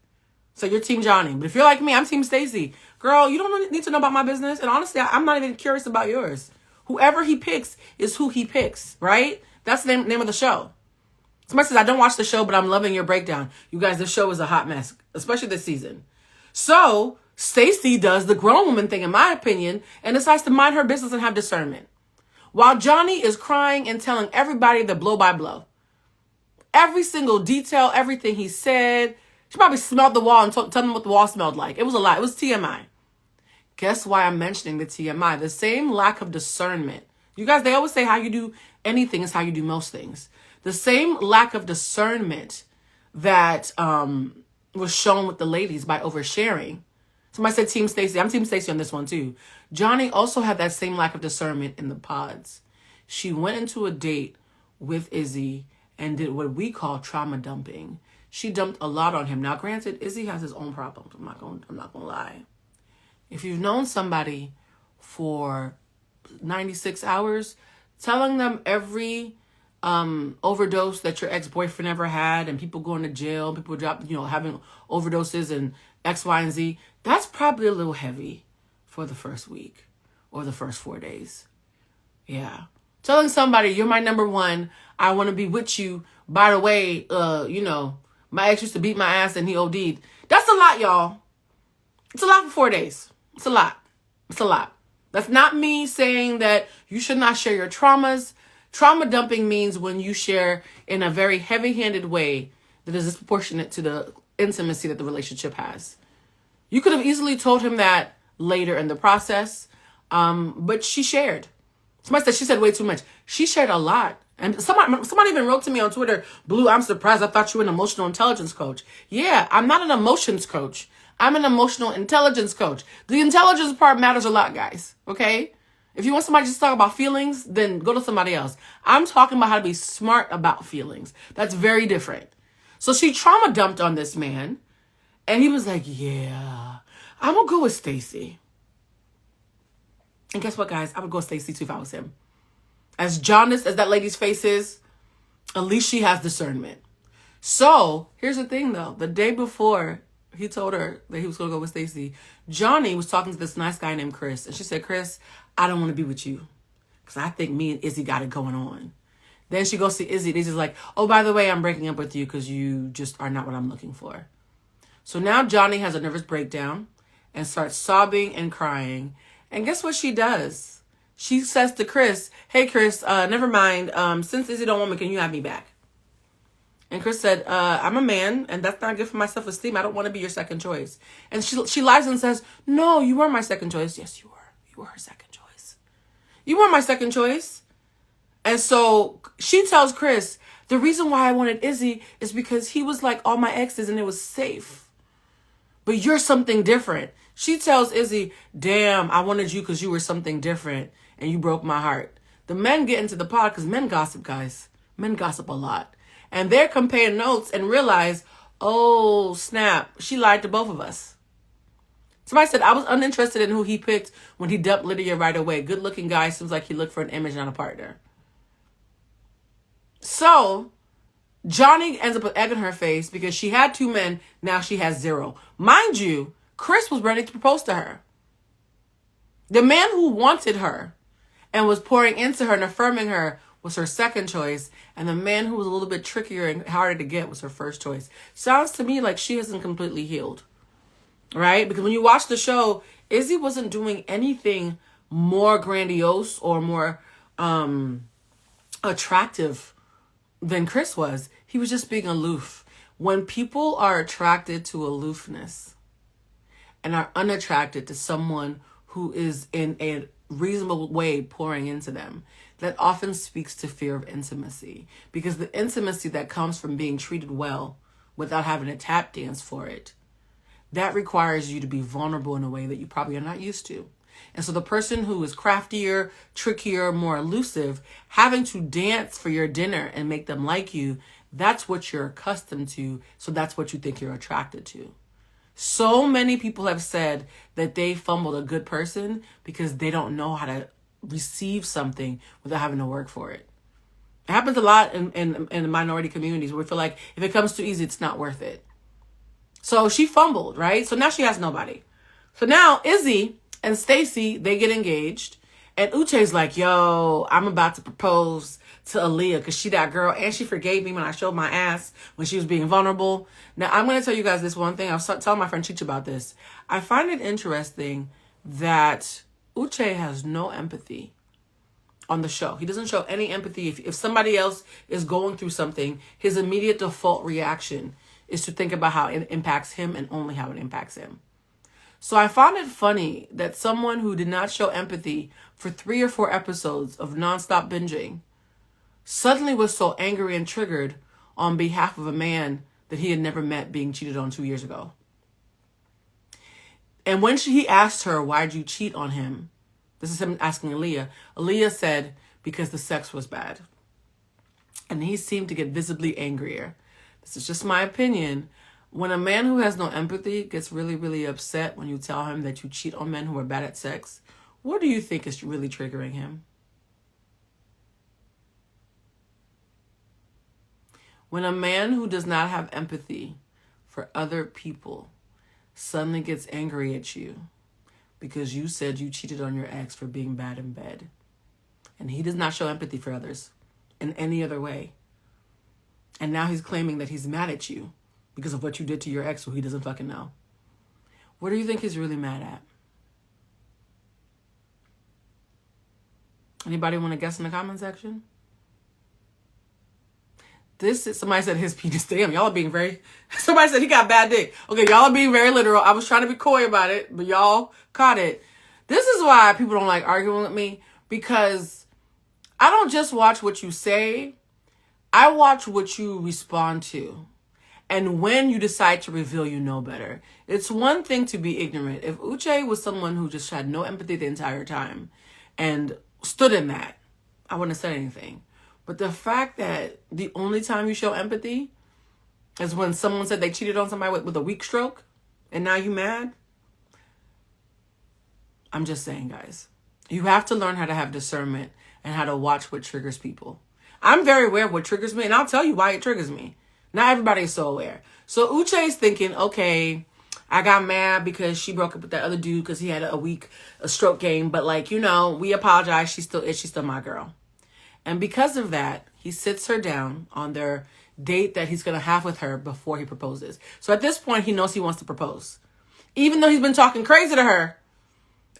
So you're Team Johnny. But if you're like me, I'm Team Stacy. Girl, you don't need to know about my business. And honestly, I'm not even curious about yours. Whoever he picks is who he picks, right? That's the name of the show. Somebody says, I don't watch the show, but I'm loving your breakdown. You guys, this show is a hot mess, especially this season. So Stacy does the grown woman thing, in my opinion, and decides to mind her business and have discernment. While Johnny is crying and telling everybody the blow by blow. Every single detail, everything he said. She probably smelled the wall and told them what the wall smelled like. It was a lot. It was TMI. Guess why I'm mentioning the TMI? The same lack of discernment. You guys, they always say how you do anything is how you do most things. The same lack of discernment that was shown with the ladies by oversharing. Somebody said Team Stacy. I'm Team Stacy on this one too. Johnny also had that same lack of discernment in the pods. She went into a date with Izzy and did what we call trauma dumping. She dumped a lot on him. Now, granted, Izzy has his own problems. I'm not gonna lie. If you've known somebody for 96 hours, telling them every overdose that your ex-boyfriend ever had and people going to jail, people having overdoses and X, Y, and Z, that's probably a little heavy for the first week or the first 4 days. Yeah. Telling somebody, you're my number one, I want to be with you. By the way, my ex used to beat my ass and he OD'd. That's a lot, y'all. It's a lot for 4 days. It's a lot. It's a lot. That's not me saying that you should not share your traumas. Trauma dumping means when you share in a very heavy-handed way that is disproportionate to the intimacy that the relationship has. You could have easily told him that later in the process, but she shared. Somebody said she said way too much. She shared a lot. And somebody even wrote to me on Twitter, Blue, I'm surprised. I thought you were an emotional intelligence coach. Yeah, I'm not an emotions coach. I'm an emotional intelligence coach. The intelligence part matters a lot, guys. Okay? If you want somebody to talk about feelings, then go to somebody else. I'm talking about how to be smart about feelings. That's very different. So she trauma dumped on this man. And he was like, yeah, I'm going to go with Stacy. And guess what, guys? I would go with Stacy too if I was him. As jaundiced as that lady's face is, at least she has discernment. So here's the thing, though. The day before he told her that he was going to go with Stacy, Johnny was talking to this nice guy named Chris. And she said, Chris, I don't want to be with you because I think me and Izzy got it going on. Then she goes to Izzy. And Izzy's like, oh, by the way, I'm breaking up with you because you just are not what I'm looking for. So now Johnny has a nervous breakdown and starts sobbing and crying. And guess what she does? She says to Chris, hey, Chris, never mind. Since Izzy don't want me, can you have me back? And Chris said, I'm a man, and that's not good for my self-esteem. I don't want to be your second choice. And she lies and says, no, you were my second choice. Yes, you were. You were her second choice. You were my second choice. And so she tells Chris, the reason why I wanted Izzy is because he was like all my exes and it was safe. But you're something different. She tells Izzy, damn, I wanted you because you were something different and you broke my heart. The men get into the pod because men gossip, guys. Men gossip a lot. And they're comparing notes and realize, oh, snap, she lied to both of us. Somebody said, I was uninterested in who he picked when he dumped Lydia right away. Good looking guy, seems like he looked for an image, not a partner. So Johnny ends up with egg in her face because she had 2 men, now she has 0. Mind you, Chris was ready to propose to her. The man who wanted her and was pouring into her and affirming her was her second choice, and the man who was a little bit trickier and harder to get was her first choice. Sounds to me like she hasn't completely healed, right? Because when you watch the show, Izzy wasn't doing anything more grandiose or more attractive than Chris was. He was just being aloof. When people are attracted to aloofness and are unattracted to someone who is in a reasonable way pouring into them, that often speaks to fear of intimacy, because the intimacy that comes from being treated well without having a tap dance for it, that requires you to be vulnerable in a way that you probably are not used to. And so the person who is craftier, trickier, more elusive, having to dance for your dinner and make them like you, that's what you're accustomed to. So that's what you think you're attracted to. So many people have said that they fumbled a good person because they don't know how to receive something without having to work for it. It happens a lot in minority communities where we feel like if it comes too easy, it's not worth it. So she fumbled, right? So now she has nobody. So now Izzy and Stacy, they get engaged. And Uche's like, yo, I'm about to propose to Aaliyah because she that girl. And she forgave me when I showed my ass when she was being vulnerable. Now, I'm going to tell you guys this one thing. I was telling my friend Cheech about this. I find it interesting that Uche has no empathy on the show. He doesn't show any empathy. If somebody else is going through something, his immediate default reaction is to think about how it impacts him and only how it impacts him. So I found it funny that someone who did not show empathy for 3 or 4 episodes of nonstop binging suddenly was so angry and triggered on behalf of a man that he had never met being cheated on 2 years ago. And when he asked her, why'd you cheat on him? This is him asking Aaliyah. Aaliyah said, because the sex was bad. And he seemed to get visibly angrier. This is just my opinion. When a man who has no empathy gets really, really upset when you tell him that you cheat on men who are bad at sex, what do you think is really triggering him? When a man who does not have empathy for other people suddenly gets angry at you because you said you cheated on your ex for being bad in bed, and he does not show empathy for others in any other way, and now he's claiming that he's mad at you because of what you did to your ex who he doesn't fucking know, what do you think he's really mad at? Anybody want to guess in the comment section? Somebody said his penis. Damn, y'all are being very... Somebody said he got bad dick. Okay, y'all are being very literal. I was trying to be coy about it, but y'all caught it. This is why people don't like arguing with me, because I don't just watch what you say. I watch what you respond to. And when you decide to reveal, you know better. It's one thing to be ignorant. If Uche was someone who just had no empathy the entire time and stood in that, I wouldn't have said anything. But the fact that the only time you show empathy is when someone said they cheated on somebody with a weak stroke and now you mad. I'm just saying, guys, you have to learn how to have discernment and how to watch what triggers people. I'm very aware of what triggers me, and I'll tell you why it triggers me. Not everybody is so aware. So Uche is thinking, okay, I got mad because she broke up with that other dude because he had a stroke game. But like, we apologize. She's still my girl. And because of that, he sits her down on their date that he's going to have with her before he proposes. So at this point, he knows he wants to propose. Even though he's been talking crazy to her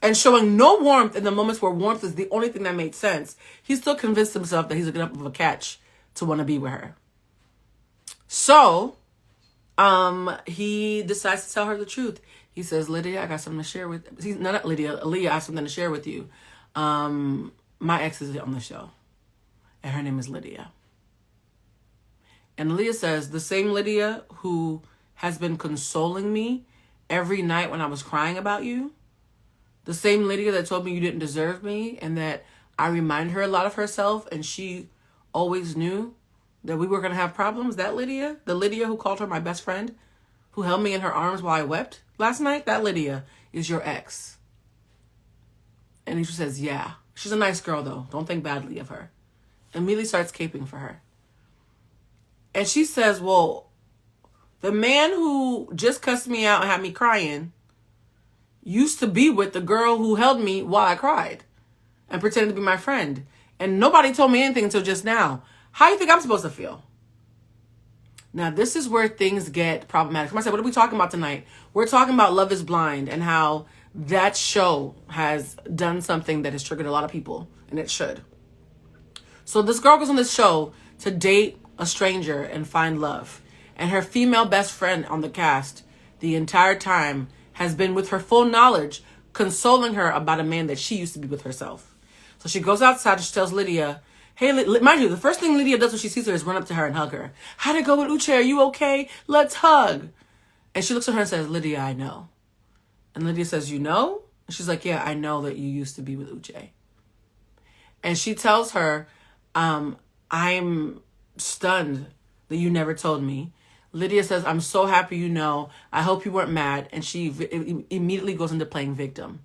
and showing no warmth in the moments where warmth is the only thing that made sense, he still convinced himself that he's enough of a catch to want to be with her. So, he decides to tell her the truth. He says, Lydia, I got something to share with... not Lydia, Aaliyah, I have something to share with you. My ex is on the show. And her name is Lydia. And Aaliyah says, the same Lydia who has been consoling me every night when I was crying about you, the same Lydia that told me you didn't deserve me and that I remind her a lot of herself and she always knew that we were going to have problems, that Lydia, the Lydia who called her my best friend, who held me in her arms while I wept last night, that Lydia is your ex. And he says, yeah. She's a nice girl, though. Don't think badly of her. Immediately starts caping for her. And she says, well, the man who just cussed me out and had me crying used to be with the girl who held me while I cried and pretended to be my friend. And nobody told me anything until just now. How do you think I'm supposed to feel? Now, this is where things get problematic. Like I said, what are we talking about tonight? We're talking about Love is Blind and how that show has done something that has triggered a lot of people, and it should. So this girl goes on this show to date a stranger and find love. And her female best friend on the cast the entire time has been with her full knowledge, consoling her about a man that she used to be with herself. So she goes outside and she tells Lydia, hey, mind you, the first thing Lydia does when she sees her is run up to her and hug her. How'd it go with Uche? Are you okay? Let's hug. And she looks at her and says, Lydia, I know. And Lydia says, you know? And she's like, yeah, I know that you used to be with Uche. And she tells her, I'm stunned that you never told me. Lydia says, I'm so happy you know. I hope you weren't mad. And she immediately goes into playing victim.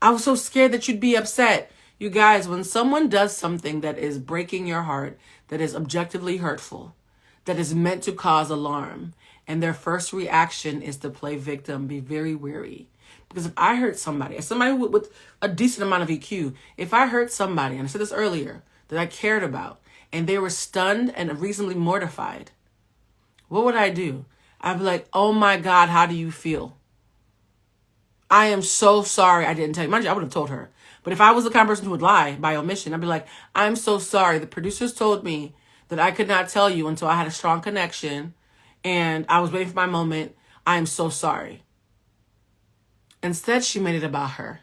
I was so scared that you'd be upset. You guys, when someone does something that is breaking your heart, that is objectively hurtful, that is meant to cause alarm, and their first reaction is to play victim, be very wary. Because if I hurt somebody, as somebody with a decent amount of EQ, if I hurt somebody, and I said this earlier, that I cared about, and they were stunned and reasonably mortified, what would I do? I'd be like, oh my God, how do you feel? I am so sorry I didn't tell you. Mind you, I would have told her. But if I was the kind of person who would lie by omission, I'd be like, I'm so sorry. The producers told me that I could not tell you until I had a strong connection and I was waiting for my moment. I am so sorry. Instead, she made it about her.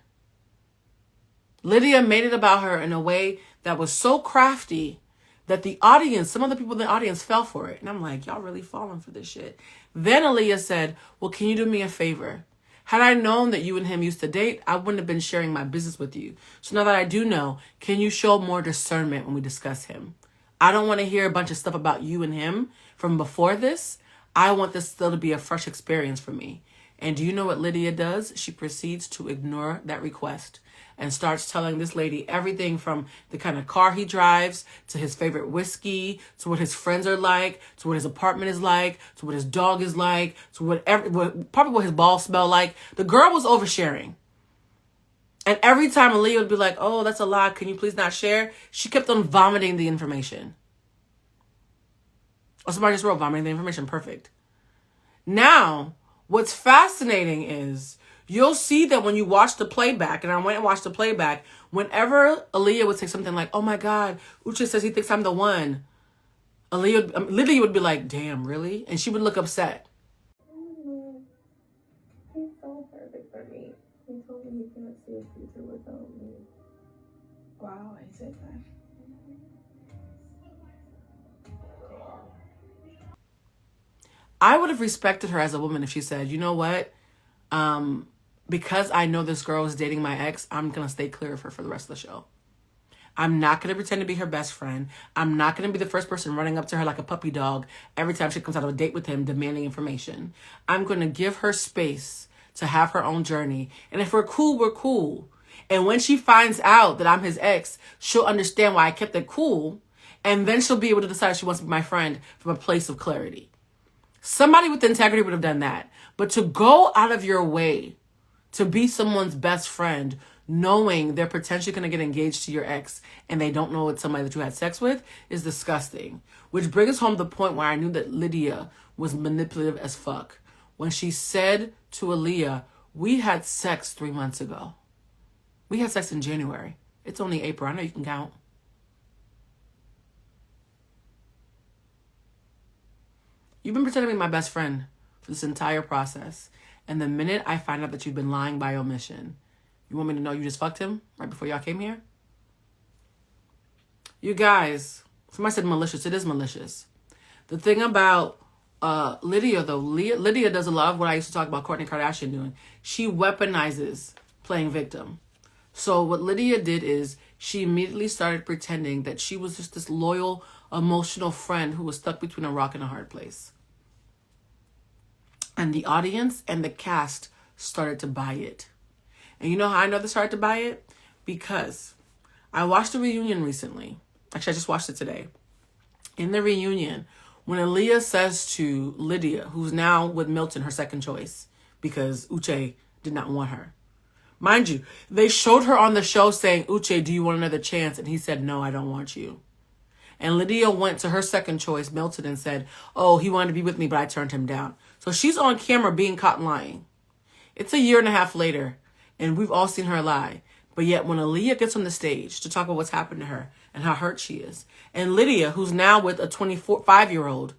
Lydia made it about her in a way that was so crafty that the audience, some of the people in the audience fell for it. And I'm like, y'all really falling for this shit. Then Aaliyah said, well, can you do me a favor? Had I known that you and him used to date, I wouldn't have been sharing my business with you. So now that I do know, can you show more discernment when we discuss him? I don't want to hear a bunch of stuff about you and him from before this. I want this still to be a fresh experience for me. And do you know what Lydia does? She proceeds to ignore that request and starts telling this lady everything from the kind of car he drives, to his favorite whiskey, to what his friends are like, to what his apartment is like, to what his dog is like, to probably what his balls smell like. The girl was oversharing. And every time Aaliyah would be like, oh, that's a lot, can you please not share? She kept on vomiting the information. Oh, somebody just wrote vomiting the information. Perfect. Now, what's fascinating is you'll see that when you watch the playback, and I went and watched the playback, whenever Aaliyah would say something like, oh my God, Uche says he thinks I'm the one, Lydia would be like, damn, really? And she would look upset. He's so perfect for me. He told me he can't see a future without me. Wow, I said that. I would have respected her as a woman if she said, you know what? Because I know this girl is dating my ex, I'm going to stay clear of her for the rest of the show. I'm not going to pretend to be her best friend. I'm not going to be the first person running up to her like a puppy dog every time she comes out of a date with him demanding information. I'm going to give her space to have her own journey. And if we're cool, we're cool. And when she finds out that I'm his ex, she'll understand why I kept it cool. And then she'll be able to decide if she wants to be my friend from a place of clarity. Somebody with integrity would have done that. But to go out of your way to be someone's best friend, knowing they're potentially going to get engaged to your ex and they don't know it's somebody that you had sex with is disgusting. Which brings home the point where I knew that Lydia was manipulative as fuck. When she said to Aaliyah, we had sex 3 months ago. We had sex in January. It's only April. I know you can count. You've been pretending to be my best friend for this entire process. And the minute I find out that you've been lying by omission, you want me to know you just fucked him right before y'all came here? You guys, somebody said malicious. It is malicious. The thing about Lydia, though, Lydia does a lot of what I used to talk about Kourtney Kardashian doing. She weaponizes playing victim. So what Lydia did is she immediately started pretending that she was just this loyal, emotional friend who was stuck between a rock and a hard place. And the audience and the cast started to buy it. And you know how I know they started to buy it? Because I watched a reunion recently. Actually, I just watched it today. In the reunion, when Aaliyah says to Lydia, who's now with Milton, her second choice, because Uche did not want her. Mind you, they showed her on the show saying, Uche, do you want another chance? And he said, no, I don't want you. And Lydia went to her second choice, Milton, and said, oh, he wanted to be with me, but I turned him down. So she's on camera being caught lying. It's 1.5 years later, and we've all seen her lie. But yet when Aaliyah gets on the stage to talk about what's happened to her and how hurt she is, and Lydia, who's now with a 25-year-old,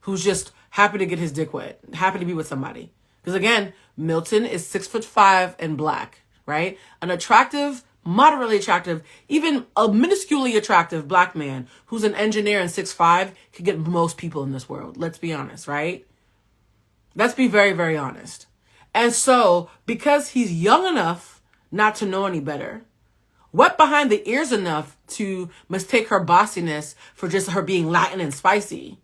who's just happy to get his dick wet, happy to be with somebody. Because again, Milton is 6'5" and black, right? An attractive, moderately attractive, even a minusculely attractive black man who's an engineer and 6'5" could get most people in this world. Let's be honest, right? Let's be very, very honest. And so, because he's young enough not to know any better, wet behind the ears enough to mistake her bossiness for just her being Latin and spicy,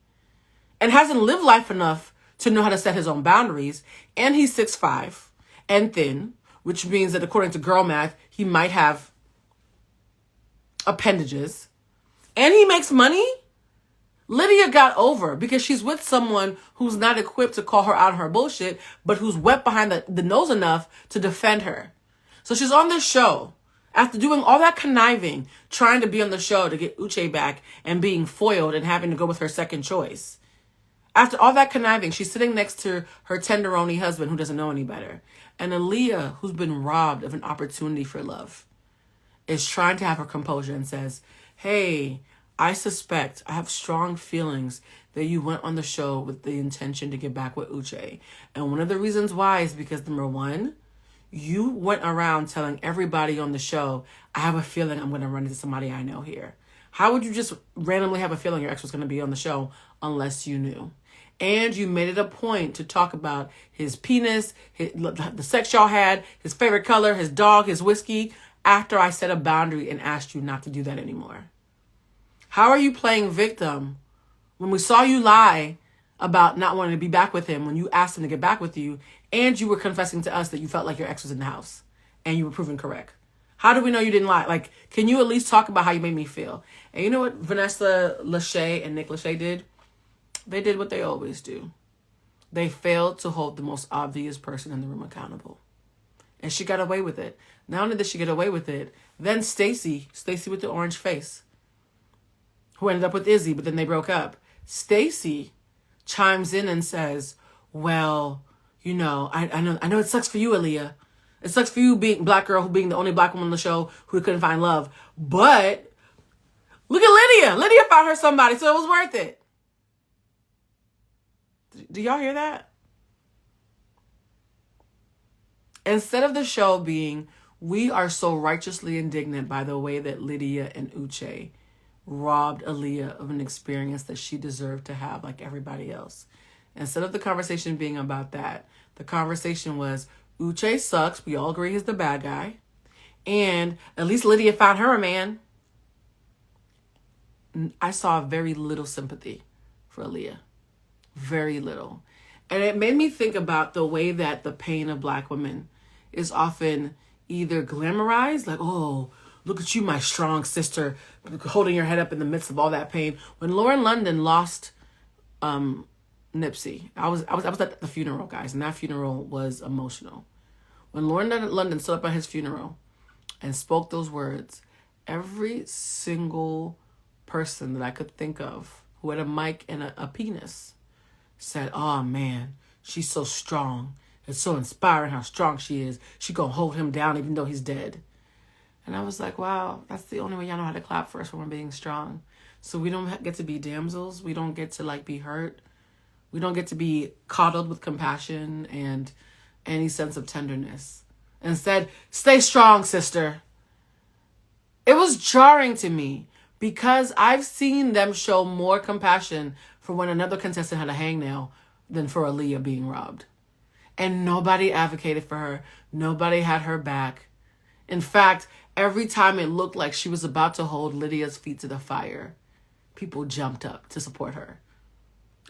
and hasn't lived life enough to know how to set his own boundaries, and he's 6'5" and thin, which means that according to girl math, he might have appendages, and he makes money, Lydia got over because she's with someone who's not equipped to call her out on her bullshit, but who's wet behind the nose enough to defend her. So she's on this show after doing all that conniving, trying to be on the show to get Uche back and being foiled and having to go with her second choice. After all that conniving, she's sitting next to her tenderoni husband who doesn't know any better. And Aaliyah, who's been robbed of an opportunity for love, is trying to have her composure and says, hey, I suspect, I have strong feelings that you went on the show with the intention to get back with Uche. And one of the reasons why is because, number one, you went around telling everybody on the show, I have a feeling I'm going to run into somebody I know here. How would you just randomly have a feeling your ex was going to be on the show unless you knew? And you made it a point to talk about his penis, the sex y'all had, his favorite color, his dog, his whiskey, after I set a boundary and asked you not to do that anymore. How are you playing victim when we saw you lie about not wanting to be back with him when you asked him to get back with you, and you were confessing to us that you felt like your ex was in the house and you were proven correct? How do we know you didn't lie? Like, can you at least talk about how you made me feel? And you know what Vanessa Lachey and Nick Lachey did? They did what they always do. They failed to hold the most obvious person in the room accountable. And she got away with it. Not only did she get away with it, then Stacy with the orange face, who ended up with Izzy, but then they broke up. Stacy chimes in and says, well, you know, I know it sucks for you, Aaliyah. It sucks for you being black girl, who being the only black woman on the show who couldn't find love. But look at Lydia. Lydia found her somebody, so it was worth it. Do y'all hear that? Instead of the show being, we are so righteously indignant by the way that Lydia and Uche robbed Aaliyah of an experience that she deserved to have like everybody else. Instead of the conversation being about that, the conversation was, Uche sucks. We all agree he's the bad guy. And at least Lydia found her a man. I saw very little sympathy for Aaliyah. Very little. And it made me think about the way that the pain of black women is often either glamorized, like, oh, look at you, my strong sister, holding your head up in the midst of all that pain. When Lauren London lost Nipsey, I was at the funeral, guys, and that funeral was emotional. When Lauren London stood up at his funeral, and spoke those words, every single person that I could think of who had a mic and a penis said, oh man, she's so strong. It's so inspiring how strong she is. She gonna hold him down even though he's dead. And I was like, wow, that's the only way y'all know how to clap for us when we're being strong. So we don't get to be damsels. We don't get to like be hurt. We don't get to be coddled with compassion and any sense of tenderness. Instead, stay strong, sister. It was jarring to me because I've seen them show more compassion for when another contestant had a hangnail than for Aaliyah being robbed. And nobody advocated for her. Nobody had her back. In fact, every time it looked like she was about to hold Lydia's feet to the fire, people jumped up to support her,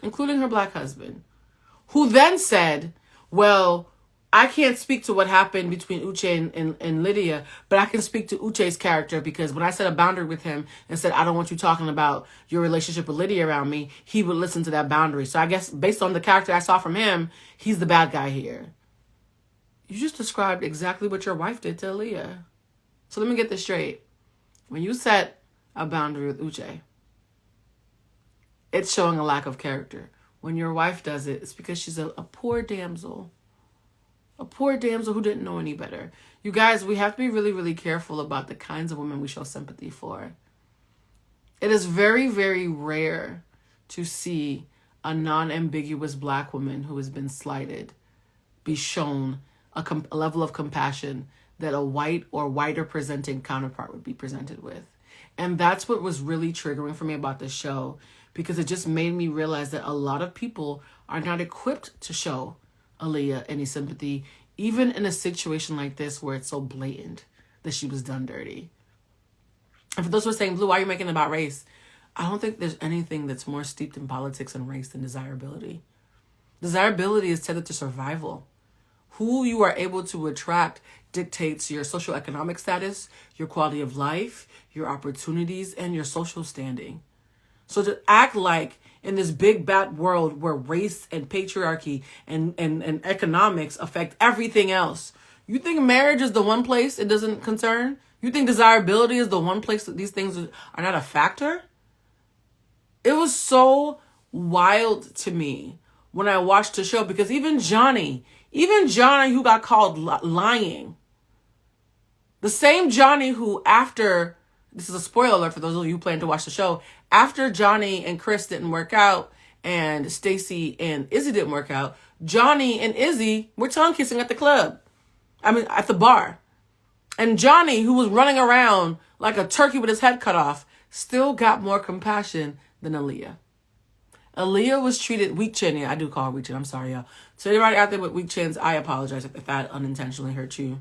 including her black husband, who then said, well, I can't speak to what happened between Uche and Lydia, but I can speak to Uche's character because when I set a boundary with him and said, I don't want you talking about your relationship with Lydia around me, he would listen to that boundary. So I guess based on the character I saw from him, he's the bad guy here. You just described exactly what your wife did to Aaliyah. So let me get this straight. When you set a boundary with Uche, it's showing a lack of character. When your wife does it, it's because she's a poor damsel. A poor damsel who didn't know any better. You guys, we have to be really, really careful about the kinds of women we show sympathy for. It is very, very rare to see a non-ambiguous black woman who has been slighted be shown a level of compassion that a white or whiter presenting counterpart would be presented with. And that's what was really triggering for me about this show, because it just made me realize that a lot of people are not equipped to show Aaliyah any sympathy, even in a situation like this where it's so blatant that she was done dirty. And for those who are saying, Blue, why are you making it about race? I don't think there's anything that's more steeped in politics and race than desirability. Desirability is tethered to survival. Who you are able to attract dictates your socioeconomic status, your quality of life, your opportunities, and your social standing. So to act like in this big bad world where race and patriarchy and economics affect everything else, you think marriage is the one place it doesn't concern? You think desirability is the one place that these things are not a factor? It was so wild to me when I watched the show, because even Johnny who got called lying, the same Johnny who, after, this is a spoiler alert for those of you who plan to watch the show, after Johnny and Chris didn't work out and Stacy and Izzy didn't work out, Johnny and Izzy were tongue kissing at the club. At the bar. And Johnny, who was running around like a turkey with his head cut off, still got more compassion than Aaliyah. Aaliyah was treated weak chin. Yeah, I do call her weak chin. I'm sorry, y'all. So anybody out there with weak chins, I apologize if that unintentionally hurt you.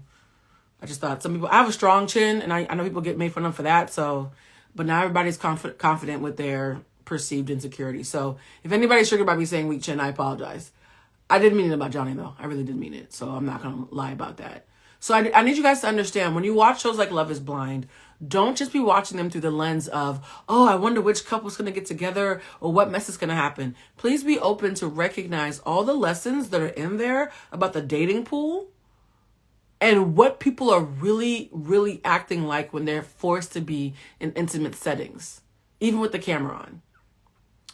I just thought some people, I have a strong chin, and I know people get made fun of for that. So, but now everybody's confident with their perceived insecurity. So if anybody's triggered by me saying weak chin, I apologize. I didn't mean it about Johnny though. I really did mean it. So I'm not going to lie about that. So I need you guys to understand, when you watch shows like Love is Blind, don't just be watching them through the lens of, oh, I wonder which couple's going to get together or what mess is going to happen. Please be open to recognize all the lessons that are in there about the dating pool and what people are really, really acting like when they're forced to be in intimate settings, even with the camera on.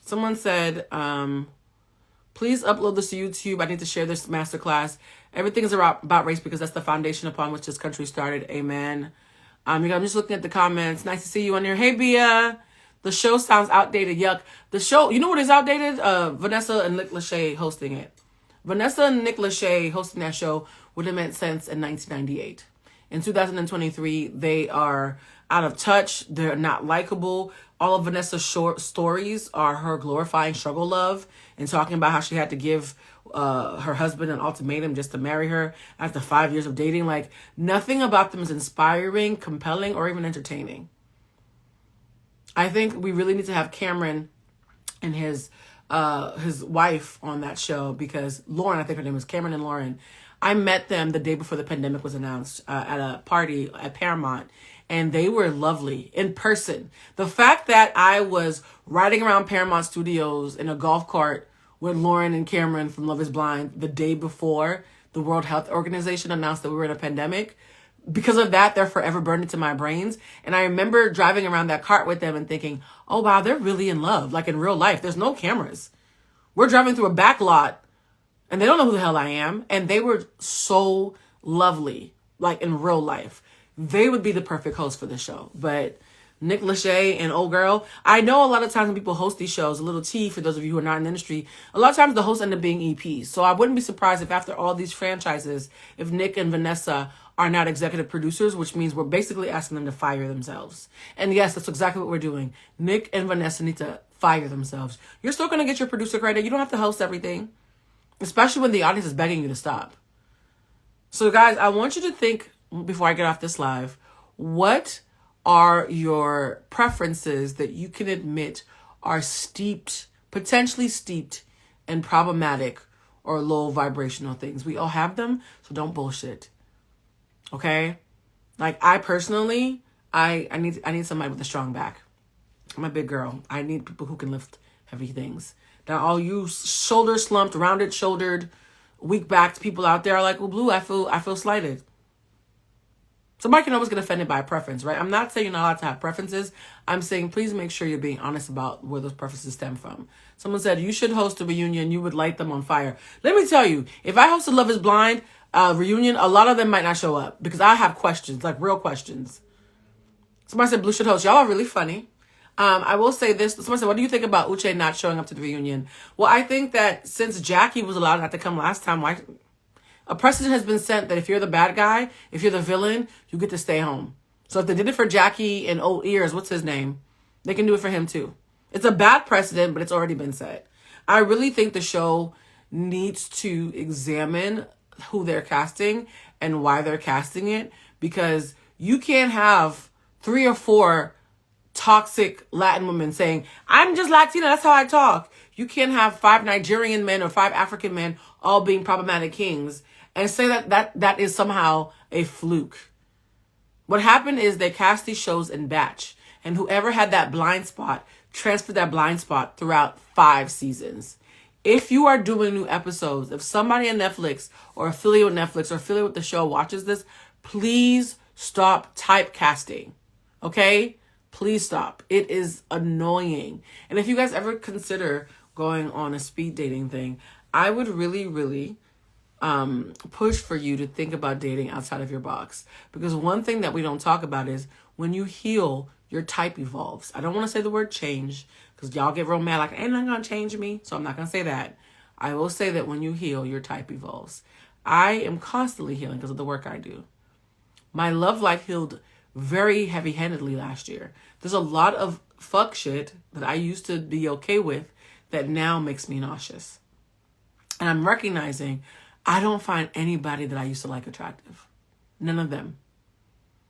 Someone said, please upload this to YouTube. I need to share this masterclass. Everything is about race because that's the foundation upon which this country started. Amen. I'm just looking at the comments. Nice to see you on here. Hey, Bia. The show sounds outdated. Yuck. The show, you know what is outdated? Vanessa and Nick Lachey hosting it. Vanessa and Nick Lachey hosting that show would have made sense in 1998. In 2023, they are out of touch. They're not likable. All of Vanessa's short stories are her glorifying struggle love and talking about how she had to give her husband an ultimatum just to marry her after 5 years of dating. Like, nothing about them is inspiring, compelling, or even entertaining. I think we really need to have Cameron and his wife on that show, because Lauren, I think her name was Cameron and Lauren. I met them the day before the pandemic was announced at a party at Paramount, and they were lovely in person. The fact that I was riding around Paramount Studios in a golf cart with Lauren and Cameron from Love is Blind the day before the World Health Organization announced that we were in a pandemic because of that, they're forever burned into my brains. And I remember driving around that cart with them and thinking, oh, wow, they're really in love. Like in real life, there's no cameras. We're driving through a back lot and they don't know who the hell I am. And they were so lovely, like in real life. They would be the perfect host for the show. But Nick Lachey and old girl, I know a lot of times when people host these shows, a little tea for those of you who are not in the industry, a lot of times the hosts end up being EPs. So I wouldn't be surprised if after all these franchises, if Nick and Vanessa are not executive producers, which means we're basically asking them to fire themselves. And yes, that's exactly what we're doing. Nick and Vanessa need to fire themselves. You're still going to get your producer credit. You don't have to host everything, especially when the audience is begging you to stop. So guys, I want you to think, before I get off this live, what are your preferences that you can admit are steeped, potentially steeped in problematic or low vibrational things? We all have them, so don't bullshit. Okay? Like I personally, I need somebody with a strong back. I'm a big girl. I need people who can lift heavy things. Now all you shoulder slumped, rounded shouldered, weak backed people out there are like, well, Blue, I feel slighted. Somebody can always get offended by a preference, right? I'm not saying you're not allowed to have preferences. I'm saying please make sure you're being honest about where those preferences stem from. Someone said you should host a reunion. You would light them on fire. Let me tell you, if I host a Love is Blind reunion, a lot of them might not show up because I have questions, like real questions. Somebody said Blue should host. Y'all are really funny. I will say this. Someone said, what do you think about Uche not showing up to the reunion? Well, I think that since Jackie was allowed not to come last time, a precedent has been set that if you're the bad guy, if you're the villain, you get to stay home. So if they did it for Jackie and Old Ears, what's his name? They can do it for him too. It's a bad precedent, but it's already been set. I really think the show needs to examine who they're casting and why they're casting it, because you can't have 3 or 4 toxic Latin women saying, I'm just Latina, that's how I talk. You can't have 5 Nigerian men or 5 African men all being problematic kings and say that is somehow a fluke. What happened is they cast these shows in batch, and whoever had that blind spot transferred that blind spot throughout 5 seasons. If you are doing new episodes, if somebody on Netflix or affiliate with Netflix or affiliate with the show watches this, please stop typecasting. Okay? Please stop. It is annoying. And if you guys ever consider going on a speed dating thing, I would really, really push for you to think about dating outside of your box. Because one thing that we don't talk about is when you heal, your type evolves. I don't want to say the word change because y'all get real mad like, ain't nothing gonna change me. So I'm not gonna say that. I will say that when you heal, your type evolves. I am constantly healing because of the work I do. My love life healed very heavy-handedly last year. There's a lot of fuck shit that I used to be okay with that now makes me nauseous. And I'm recognizing I don't find anybody that I used to like attractive. None of them.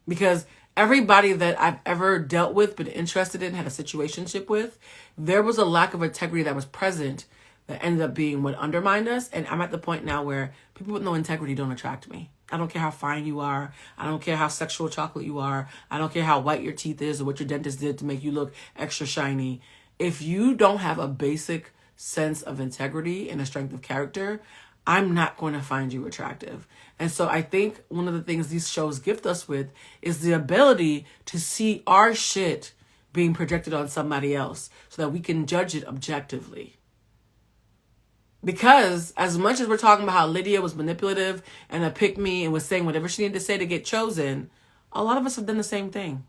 Because everybody that I've ever dealt with, been interested in, had a situationship with, there was a lack of integrity that was present that ended up being what undermined us. And I'm at the point now where people with no integrity don't attract me. I don't care how fine you are. I don't care how sexual chocolate you are. I don't care how white your teeth is or what your dentist did to make you look extra shiny. If you don't have a basic sense of integrity and a strength of character, I'm not going to find you attractive. And so I think one of the things these shows gift us with is the ability to see our shit being projected on somebody else so that we can judge it objectively. Because as much as we're talking about how Lydia was manipulative and a pick-me and was saying whatever she needed to say to get chosen, a lot of us have done the same thing.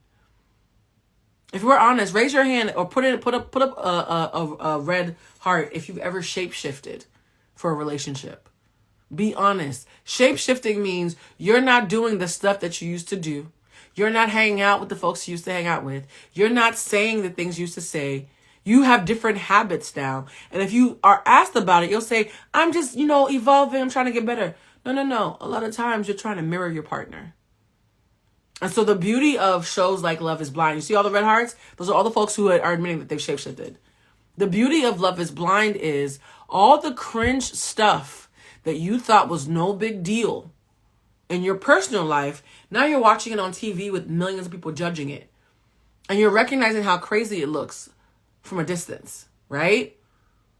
If we're honest, raise your hand or put up a red heart if you've ever shape-shifted for a relationship. Be honest. Shape-shifting means you're not doing the stuff that you used to do. You're not hanging out with the folks you used to hang out with. You're not saying the things you used to say. You have different habits now. And if you are asked about it, you'll say, I'm just, evolving. I'm trying to get better. No. A lot of times you're trying to mirror your partner. And so the beauty of shows like Love is Blind, you see all the red hearts? Those are all the folks who are admitting that they've shapeshifted. The beauty of Love is Blind is all the cringe stuff that you thought was no big deal in your personal life. Now you're watching it on TV with millions of people judging it. And you're recognizing how crazy it looks from a distance, right?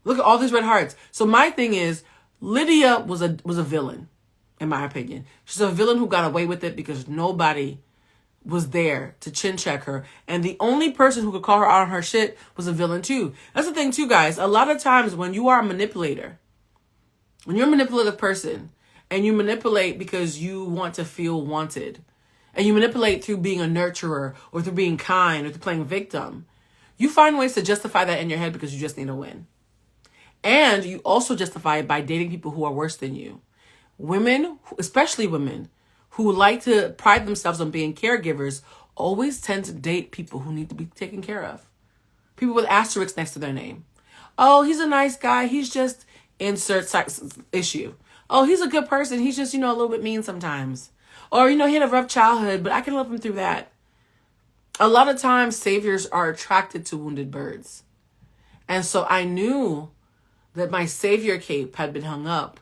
Look at all these red hearts. So my thing is, Lydia was a villain. in my opinion. She's a villain who got away with it because nobody was there to chin check her. And the only person who could call her out on her shit was a villain too. That's the thing too, guys. A lot of times when you are a manipulator, when you're a manipulative person and you manipulate because you want to feel wanted, and you manipulate through being a nurturer or through being kind or through playing victim, you find ways to justify that in your head because you just need a win. And you also justify it by dating people who are worse than you. Women, especially women, who like to pride themselves on being caregivers always tend to date people who need to be taken care of. People with asterisks next to their name. Oh, he's a nice guy. He's just insert issue. Oh, he's a good person. He's just, a little bit mean sometimes. Or, he had a rough childhood, but I can love him through that. A lot of times, saviors are attracted to wounded birds. And so I knew that my savior cape had been hung up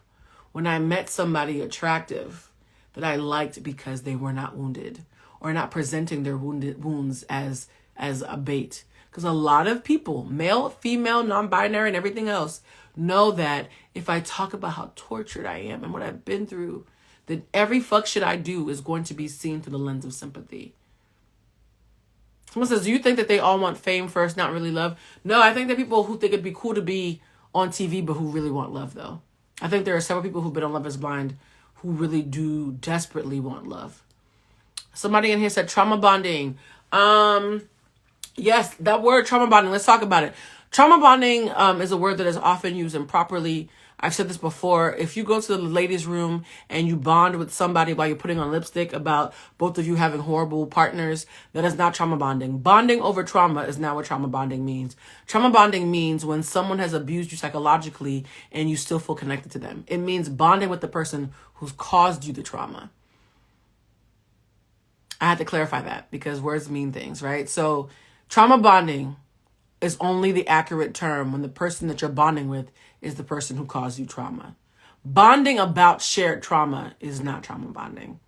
when I met somebody attractive that I liked because they were not wounded or not presenting their wounds as a bait. Because a lot of people, male, female, non-binary, and everything else, know that if I talk about how tortured I am and what I've been through, that every fuck shit I do is going to be seen through the lens of sympathy. Someone says, do you think that they all want fame first, not really love? No, I think that people who think it'd be cool to be on TV, but who really want love, though. I think there are several people who've been on Love is Blind who really do desperately want love. Somebody in here said trauma bonding. Yes, that word trauma bonding. Let's talk about it. Trauma bonding is a word that is often used improperly. I've said this before. If you go to the ladies' room and you bond with somebody while you're putting on lipstick about both of you having horrible partners, that is not trauma bonding. Bonding over trauma is not what trauma bonding means. Trauma bonding means when someone has abused you psychologically and you still feel connected to them. It means bonding with the person who's caused you the trauma. I had to clarify that because words mean things, right? So trauma bonding is only the accurate term when the person that you're bonding with is the person who caused you trauma. Bonding about shared trauma is not trauma bonding.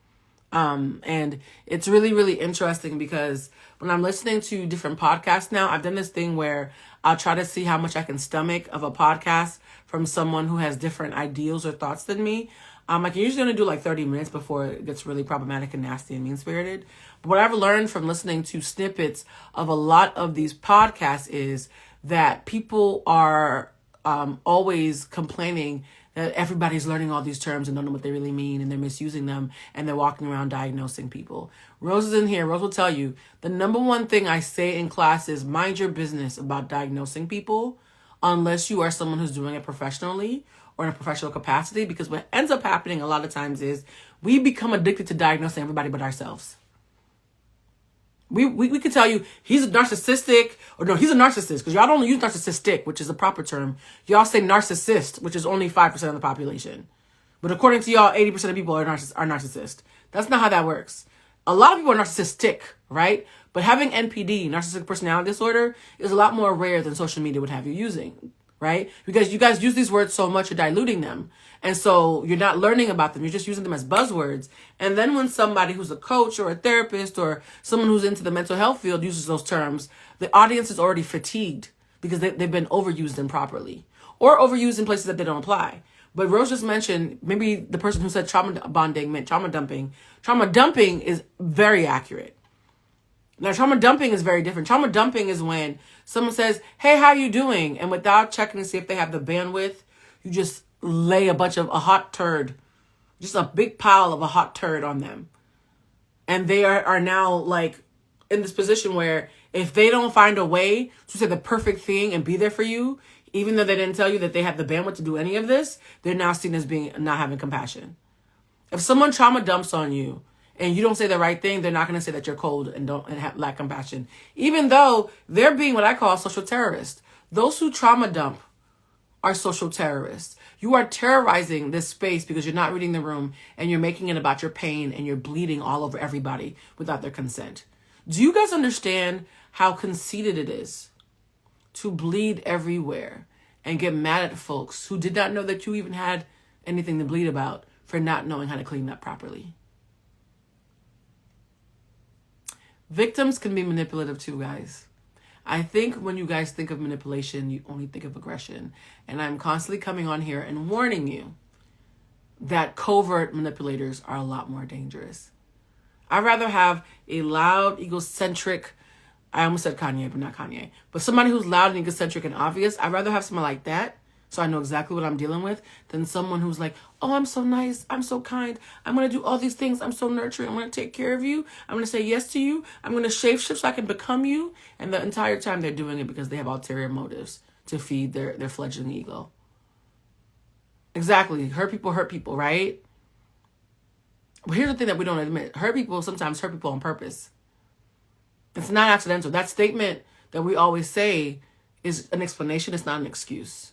And it's really, really interesting because when I'm listening to different podcasts now, I've done this thing where I'll try to see how much I can stomach of a podcast from someone who has different ideals or thoughts than me. I can usually only do like 30 minutes before it gets really problematic and nasty and mean-spirited. But what I've learned from listening to snippets of a lot of these podcasts is that people are always complaining that everybody's learning all these terms and don't know what they really mean and they're misusing them and they're walking around diagnosing people. Rose is in here. Rose will tell you the number one thing I say in class is mind your business about diagnosing people unless you are someone who's doing it professionally or in a professional capacity, because what ends up happening a lot of times is we become addicted to diagnosing everybody but ourselves. We could tell you he's a narcissistic, or no, he's a narcissist, because y'all don't use narcissistic, which is the proper term. Y'all say narcissist, which is only 5% of the population. But according to y'all, 80% of people are narcissist. That's not how that works. A lot of people are narcissistic, right? But having NPD, narcissistic personality disorder, is a lot more rare than social media would have you using, right? Because you guys use these words so much, you're diluting them. And so you're not learning about them. You're just using them as buzzwords. And then when somebody who's a coach or a therapist or someone who's into the mental health field uses those terms, the audience is already fatigued because they've been overused improperly or overused in places that they don't apply. But Rose just mentioned, maybe the person who said trauma bonding meant trauma dumping. Trauma dumping is very accurate. Now, trauma dumping is very different. Trauma dumping is when someone says, hey, how you doing? And without checking to see if they have the bandwidth, you just lay a hot turd, just a big pile of a hot turd on them. And they are now like in this position where if they don't find a way to say the perfect thing and be there for you, even though they didn't tell you that they have the bandwidth to do any of this, they're now seen as being not having compassion. If someone trauma dumps on you and you don't say the right thing, they're not going to say that you're cold and lack compassion, even though they're being what I call social terrorists. Those who trauma dump are social terrorists. You are terrorizing this space because you're not reading the room and you're making it about your pain and you're bleeding all over everybody without their consent. Do you guys understand how conceited it is to bleed everywhere and get mad at folks who did not know that you even had anything to bleed about for not knowing how to clean up properly? Victims can be manipulative too, guys. I think when you guys think of manipulation, you only think of aggression. And I'm constantly coming on here and warning you that covert manipulators are a lot more dangerous. I'd rather have a loud, egocentric, I almost said Kanye, but not Kanye, but somebody who's loud and egocentric and obvious. I'd rather have someone like that, so I know exactly what I'm dealing with, than someone who's like, oh, I'm so nice, I'm so kind, I'm going to do all these things, I'm so nurturing, I'm going to take care of you, I'm going to say yes to you, I'm going to shapeshift so I can become you. And the entire time they're doing it because they have ulterior motives to feed their fledgling ego. Exactly. Hurt people, right? But here's the thing that we don't admit. Hurt people sometimes hurt people on purpose. It's not accidental. That statement that we always say is an explanation. It's not an excuse.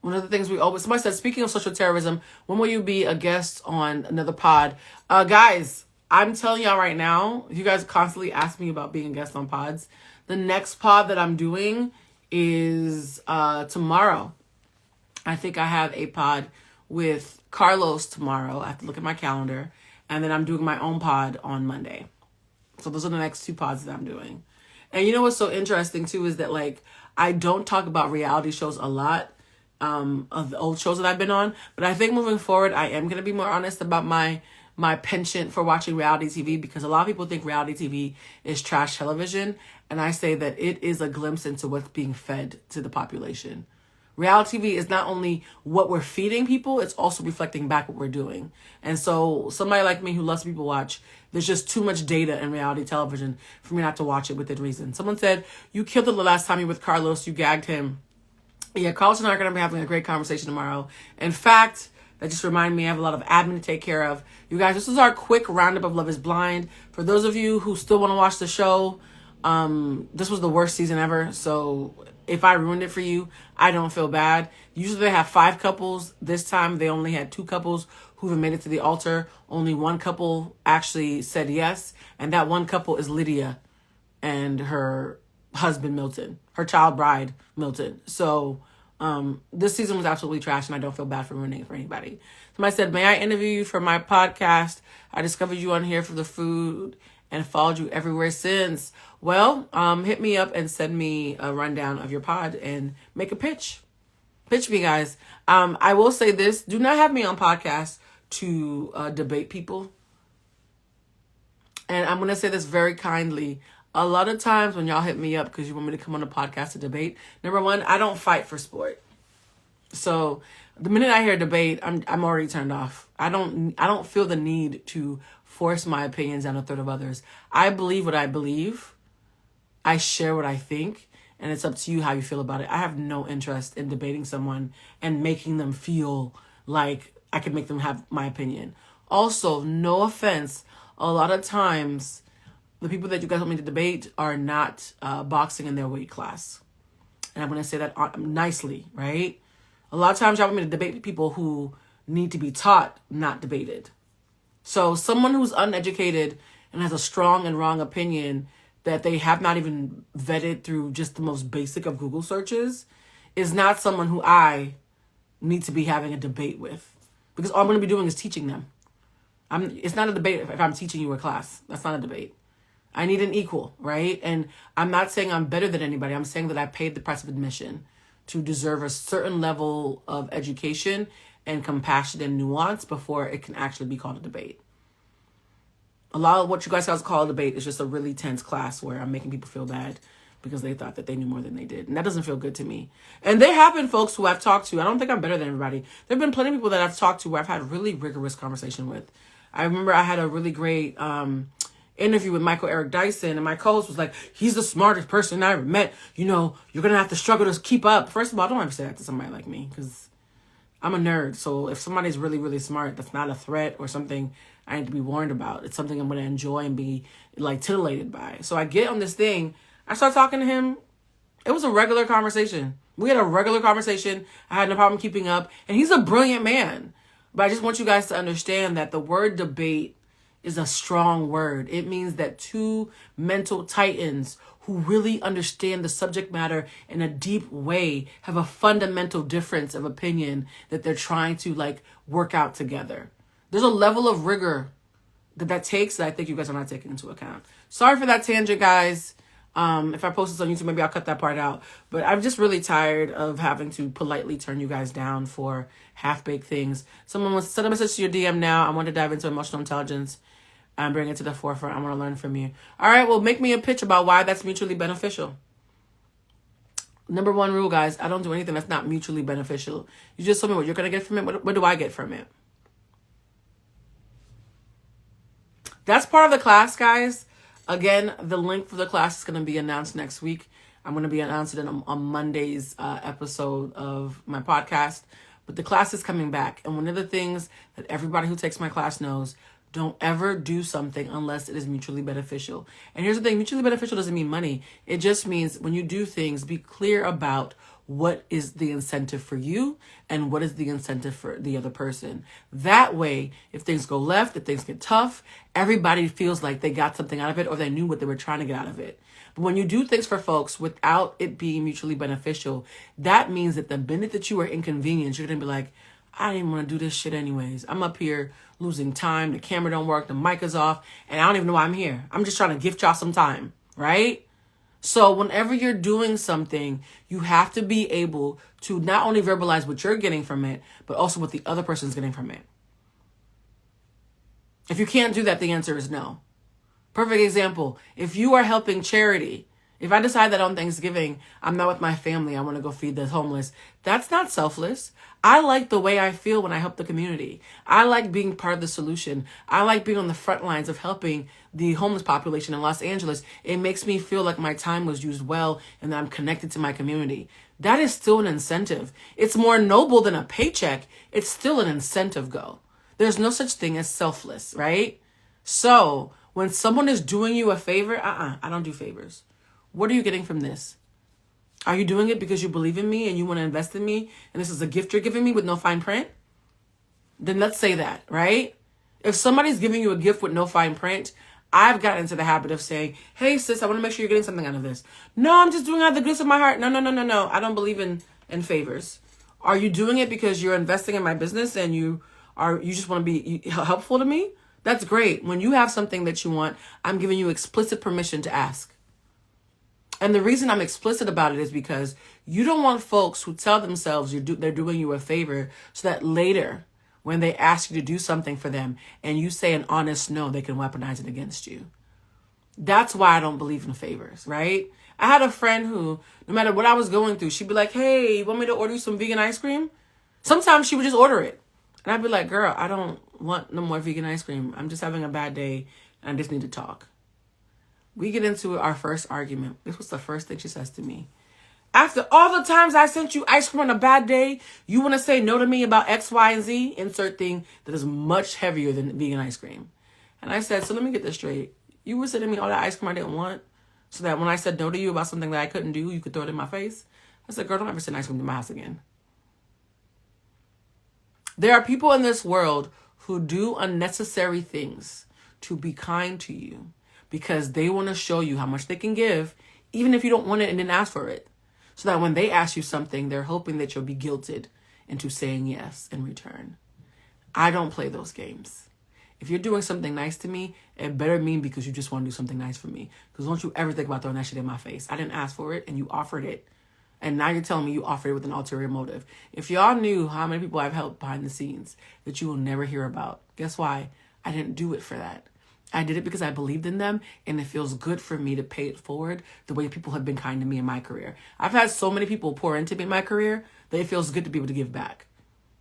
One of the things somebody said, speaking of social terrorism, when will you be a guest on another pod? Guys, I'm telling y'all right now, you guys constantly ask me about being a guest on pods. The next pod that I'm doing is tomorrow. I think I have a pod with Carlos tomorrow. I have to look at my calendar. And then I'm doing my own pod on Monday. So those are the next 2 pods that I'm doing. And you know what's so interesting too is that like I don't talk about reality shows a lot of the old shows that I've been on. But I think moving forward, I am going to be more honest about my penchant for watching reality TV, because a lot of people think reality TV is trash television. And I say that it is a glimpse into what's being fed to the population. Reality TV is not only what we're feeding people, it's also reflecting back what we're doing. And so somebody like me who loves people watch, there's just too much data in reality television for me not to watch it within reason. Someone said, you killed it the last time you were with Carlos, you gagged him. Yeah, Carlos and I are going to be having a great conversation tomorrow. In fact, that just reminded me I have a lot of admin to take care of. You guys, this is our quick roundup of Love is Blind. For those of you who still want to watch the show, this was the worst season ever. So if I ruined it for you, I don't feel bad. Usually they have 5 couples. This time they only had 2 couples who have made it to the altar. Only 1 couple actually said yes. And that 1 couple is Lydia and her husband, Milton. Her child bride, Milton. So this season was absolutely trash, and I don't feel bad for ruining it for anybody. Somebody said, may I interview you for my podcast? I discovered you on here for the food and followed you everywhere since. Well, hit me up and send me a rundown of your pod and make a pitch. Pitch me, guys. I will say this. Do not have me on podcasts to debate people. And I'm going to say this very kindly. A lot of times when y'all hit me up because you want me to come on a podcast to debate, number one, I don't fight for sport. So the minute I hear debate, I'm already turned off. I don't feel the need to force my opinions down the throat of others. I believe what I believe. I share what I think, and it's up to you how you feel about it. I have no interest in debating someone and making them feel like I can make them have my opinion. Also, no offense, a lot of times the people that you guys want me to debate are not boxing in their weight class. And I'm going to say that nicely, right? A lot of times y'all want me to debate people who need to be taught, not debated. So someone who's uneducated and has a strong and wrong opinion that they have not even vetted through just the most basic of Google searches is not someone who I need to be having a debate with. Because all I'm going to be doing is teaching them. It's not a debate if I'm teaching you a class. That's not a debate. I need an equal, right? And I'm not saying I'm better than anybody. I'm saying that I paid the price of admission to deserve a certain level of education and compassion and nuance before it can actually be called a debate. A lot of what you guys call a debate is just a really tense class where I'm making people feel bad because they thought that they knew more than they did. And that doesn't feel good to me. And there have been folks who I've talked to. I don't think I'm better than everybody. There have been plenty of people that I've talked to where I've had really rigorous conversation with. I remember I had a really great interview with Michael Eric Dyson, and my co-host was like, he's the smartest person I ever met. You know, you're going to have to struggle to keep up. First of all, don't ever say that to somebody like me because I'm a nerd. So if somebody's really, really smart, that's not a threat or something I need to be warned about. It's something I'm going to enjoy and be like titillated by. So I get on this thing. I start talking to him. It was a regular conversation. We had a regular conversation. I had no problem keeping up. And he's a brilliant man. But I just want you guys to understand that the word debate is a strong word. It means that 2 mental titans who really understand the subject matter in a deep way have a fundamental difference of opinion that they're trying to like work out together. There's a level of rigor that takes that I think you guys are not taking into account. Sorry for that tangent, guys. If I post this on YouTube, maybe I'll cut that part out. But I'm just really tired of having to politely turn you guys down for half-baked things. Someone wants to send a message to your DM now. I want to dive into emotional intelligence and bring it to the forefront. I want to learn from you. All right, well, make me a pitch about why that's mutually beneficial. Number one rule, guys, I don't do anything that's not mutually beneficial. You just told me what you're going to get from it. What do I get from it? That's part of the class, guys. Again, the link for the class is going to be announced next week. I'm going to be announcing it on Monday's episode of my podcast. But the class is coming back. And one of the things that everybody who takes my class knows, don't ever do something unless it is mutually beneficial. And here's the thing, mutually beneficial doesn't mean money. It just means when you do things, be clear about what is the incentive for you and what is the incentive for the other person. That way, if things go left, if things get tough, everybody feels like they got something out of it or they knew what they were trying to get out of it. But when you do things for folks without it being mutually beneficial, that means that the minute that you are inconvenienced, you're going to be like, I didn't want to do this shit anyways. I'm up here losing time. The camera don't work. The mic is off. And I don't even know why I'm here. I'm just trying to gift y'all some time, right? So whenever you're doing something, you have to be able to not only verbalize what you're getting from it, but also what the other person's getting from it. If you can't do that, the answer is no. Perfect example. If you are helping charity, if I decide that on Thanksgiving, I'm not with my family, I want to go feed the homeless, that's not selfless. I like the way I feel when I help the community. I like being part of the solution. I like being on the front lines of helping the homeless population in Los Angeles. It makes me feel like my time was used well and that I'm connected to my community. That is still an incentive. It's more noble than a paycheck. It's still an incentive, go. There's no such thing as selfless, right? So when someone is doing you a favor, I don't do favors. What are you getting from this? Are you doing it because you believe in me and you want to invest in me and this is a gift you're giving me with no fine print? Then let's say that, right? If somebody's giving you a gift with no fine print, I've gotten into the habit of saying, hey, sis, I want to make sure you're getting something out of this. No, I'm just doing it out of the goodness of my heart. No. I don't believe in favors. Are you doing it because you're investing in my business and you just want to be helpful to me? That's great. When you have something that you want, I'm giving you explicit permission to ask. And the reason I'm explicit about it is because you don't want folks who tell themselves they're doing you a favor so that later when they ask you to do something for them and you say an honest no, they can weaponize it against you. That's why I don't believe in favors, right? I had a friend who, no matter what I was going through, she'd be like, hey, you want me to order you some vegan ice cream? Sometimes she would just order it. And I'd be like, girl, I don't want no more vegan ice cream. I'm just having a bad day and I just need to talk. We get into our first argument. This was the first thing she says to me. After all the times I sent you ice cream on a bad day, you want to say no to me about X, Y, and Z? Insert thing that is much heavier than vegan ice cream. And I said, so let me get this straight. You were sending me all that ice cream I didn't want so that when I said no to you about something that I couldn't do, you could throw it in my face? I said, girl, don't ever send ice cream to my house again. There are people in this world who do unnecessary things to be kind to you because they want to show you how much they can give, even if you don't want it and didn't ask for it. So that when they ask you something, they're hoping that you'll be guilted into saying yes in return. I don't play those games. If you're doing something nice to me, it better mean because you just want to do something nice for me. Because don't you ever think about throwing that shit in my face. I didn't ask for it and you offered it. And now you're telling me you offered it with an ulterior motive. If y'all knew how many people I've helped behind the scenes that you will never hear about, guess why? I didn't do it for that. I did it because I believed in them and it feels good for me to pay it forward the way people have been kind to me in my career. I've had so many people pour into me in my career that it feels good to be able to give back,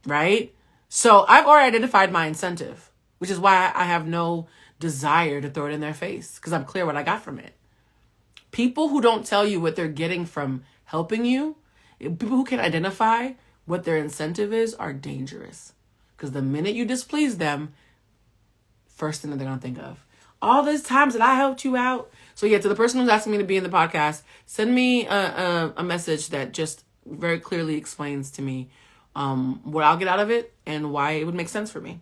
right? So I've already identified my incentive, which is why I have no desire to throw it in their face because I'm clear what I got from it. People who don't tell you what they're getting from helping you, people who can identify what their incentive is are dangerous because the minute you displease them, first thing that they're going to think of. All those times that I helped you out. So yeah, to the person who's asking me to be in the podcast, send me a message that just very clearly explains to me what I'll get out of it and why it would make sense for me.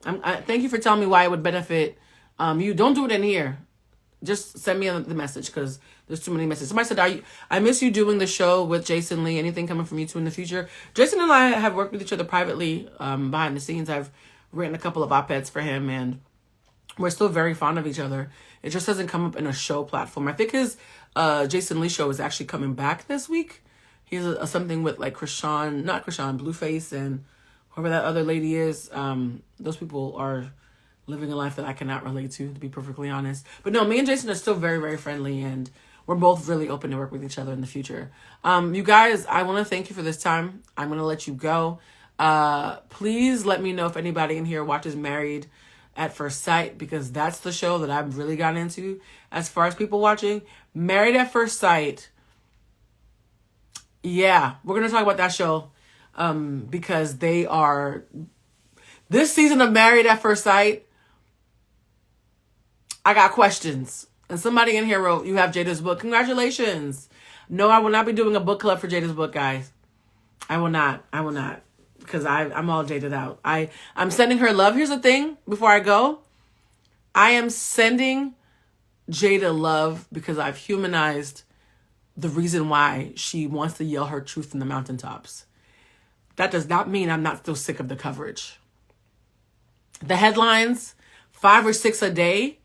Thank you for telling me why it would benefit you. Don't do it in here. Just send me the message because there's too many messages. Somebody said, I miss you doing the show with Jason Lee. Anything coming from you two in the future? Jason and I have worked with each other privately behind the scenes. I've written a couple of op-eds for him and we're still very fond of each other. It just doesn't come up in a show platform. I think his Jason Lee show is actually coming back this week. He's something with like Blueface and whoever that other lady is. Those people are living a life that I cannot relate to be perfectly honest. But no, me and Jason are still very, very friendly, and we're both really open to work with each other in the future. You guys, I want to thank you for this time. I'm going to let you go. Please let me know if anybody in here watches Married at First Sight, because that's the show that I've really gotten into as far as people watching. Married at First Sight. Yeah, we're going to talk about that show because they are... This season of Married at First Sight, I got questions. And somebody in here wrote, you have Jada's book. Congratulations. No, I will not be doing a book club for Jada's book, guys. I will not. Because I'm all jaded out. I'm sending her love. Here's the thing before I go. I am sending Jada love because I've humanized the reason why she wants to yell her truth from the mountaintops. That does not mean I'm not still sick of the coverage. The headlines, 5 or 6 a day.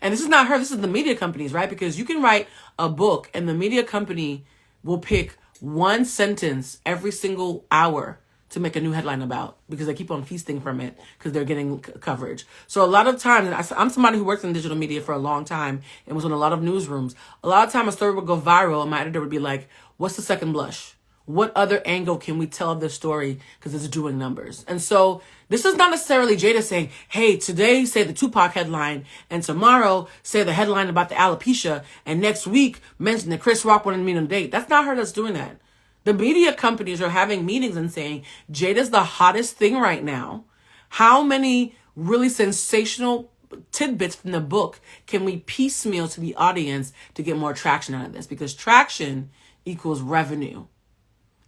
And this is not her, this is the media companies, right? Because you can write a book and the media company will pick one sentence every single hour to make a new headline about, because they keep on feasting from it because they're getting coverage. So a lot of times, and I'm somebody who worked in digital media for a long time and was in a lot of newsrooms. A lot of time a story would go viral and my editor would be like, what's the second blush? What other angle can we tell of this story? Because it's doing numbers. And so this is not necessarily Jada saying, hey, today say the Tupac headline and tomorrow say the headline about the alopecia and next week mention that Chris Rock wanted me on a date. That's not her that's doing that. The media companies are having meetings and saying, Jada's the hottest thing right now. How many really sensational tidbits from the book can we piecemeal to the audience to get more traction out of this? Because traction equals revenue.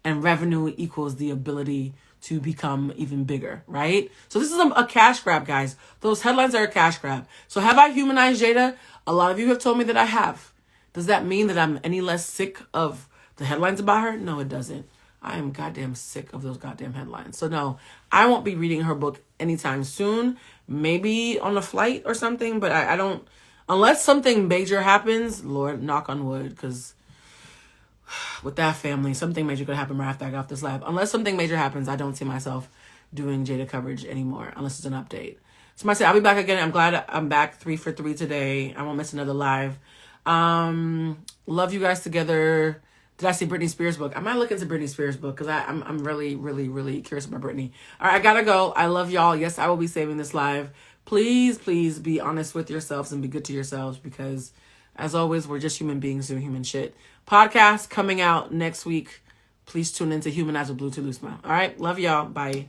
And revenue equals the ability to become even bigger, right? So this is a cash grab, guys. Those headlines are a cash grab. So have I humanized Jada? A lot of you have told me that I have. Does that mean that I'm any less sick of the headlines about her? No, it doesn't. I am goddamn sick of those goddamn headlines. So no, I won't be reading her book anytime soon. Maybe on a flight or something, but I don't, unless something major happens, Lord, knock on wood, because with that family, something major could happen right after I got off this live. Unless something major happens, I don't see myself doing Jada coverage anymore, unless it's an update. So I'll be back again. I'm glad I'm back 3 for 3 today. I won't miss another live. Love you guys together. Did I see Britney Spears' book? I might look into Britney Spears' book because I'm really, really, really curious about Britney. All right, I gotta go. I love y'all. Yes, I will be saving this live. Please, please be honest with yourselves and be good to yourselves because, as always, we're just human beings doing human shit. Podcast coming out next week. Please tune in to Humanize with Blue Toulouse. All right, love y'all. Bye.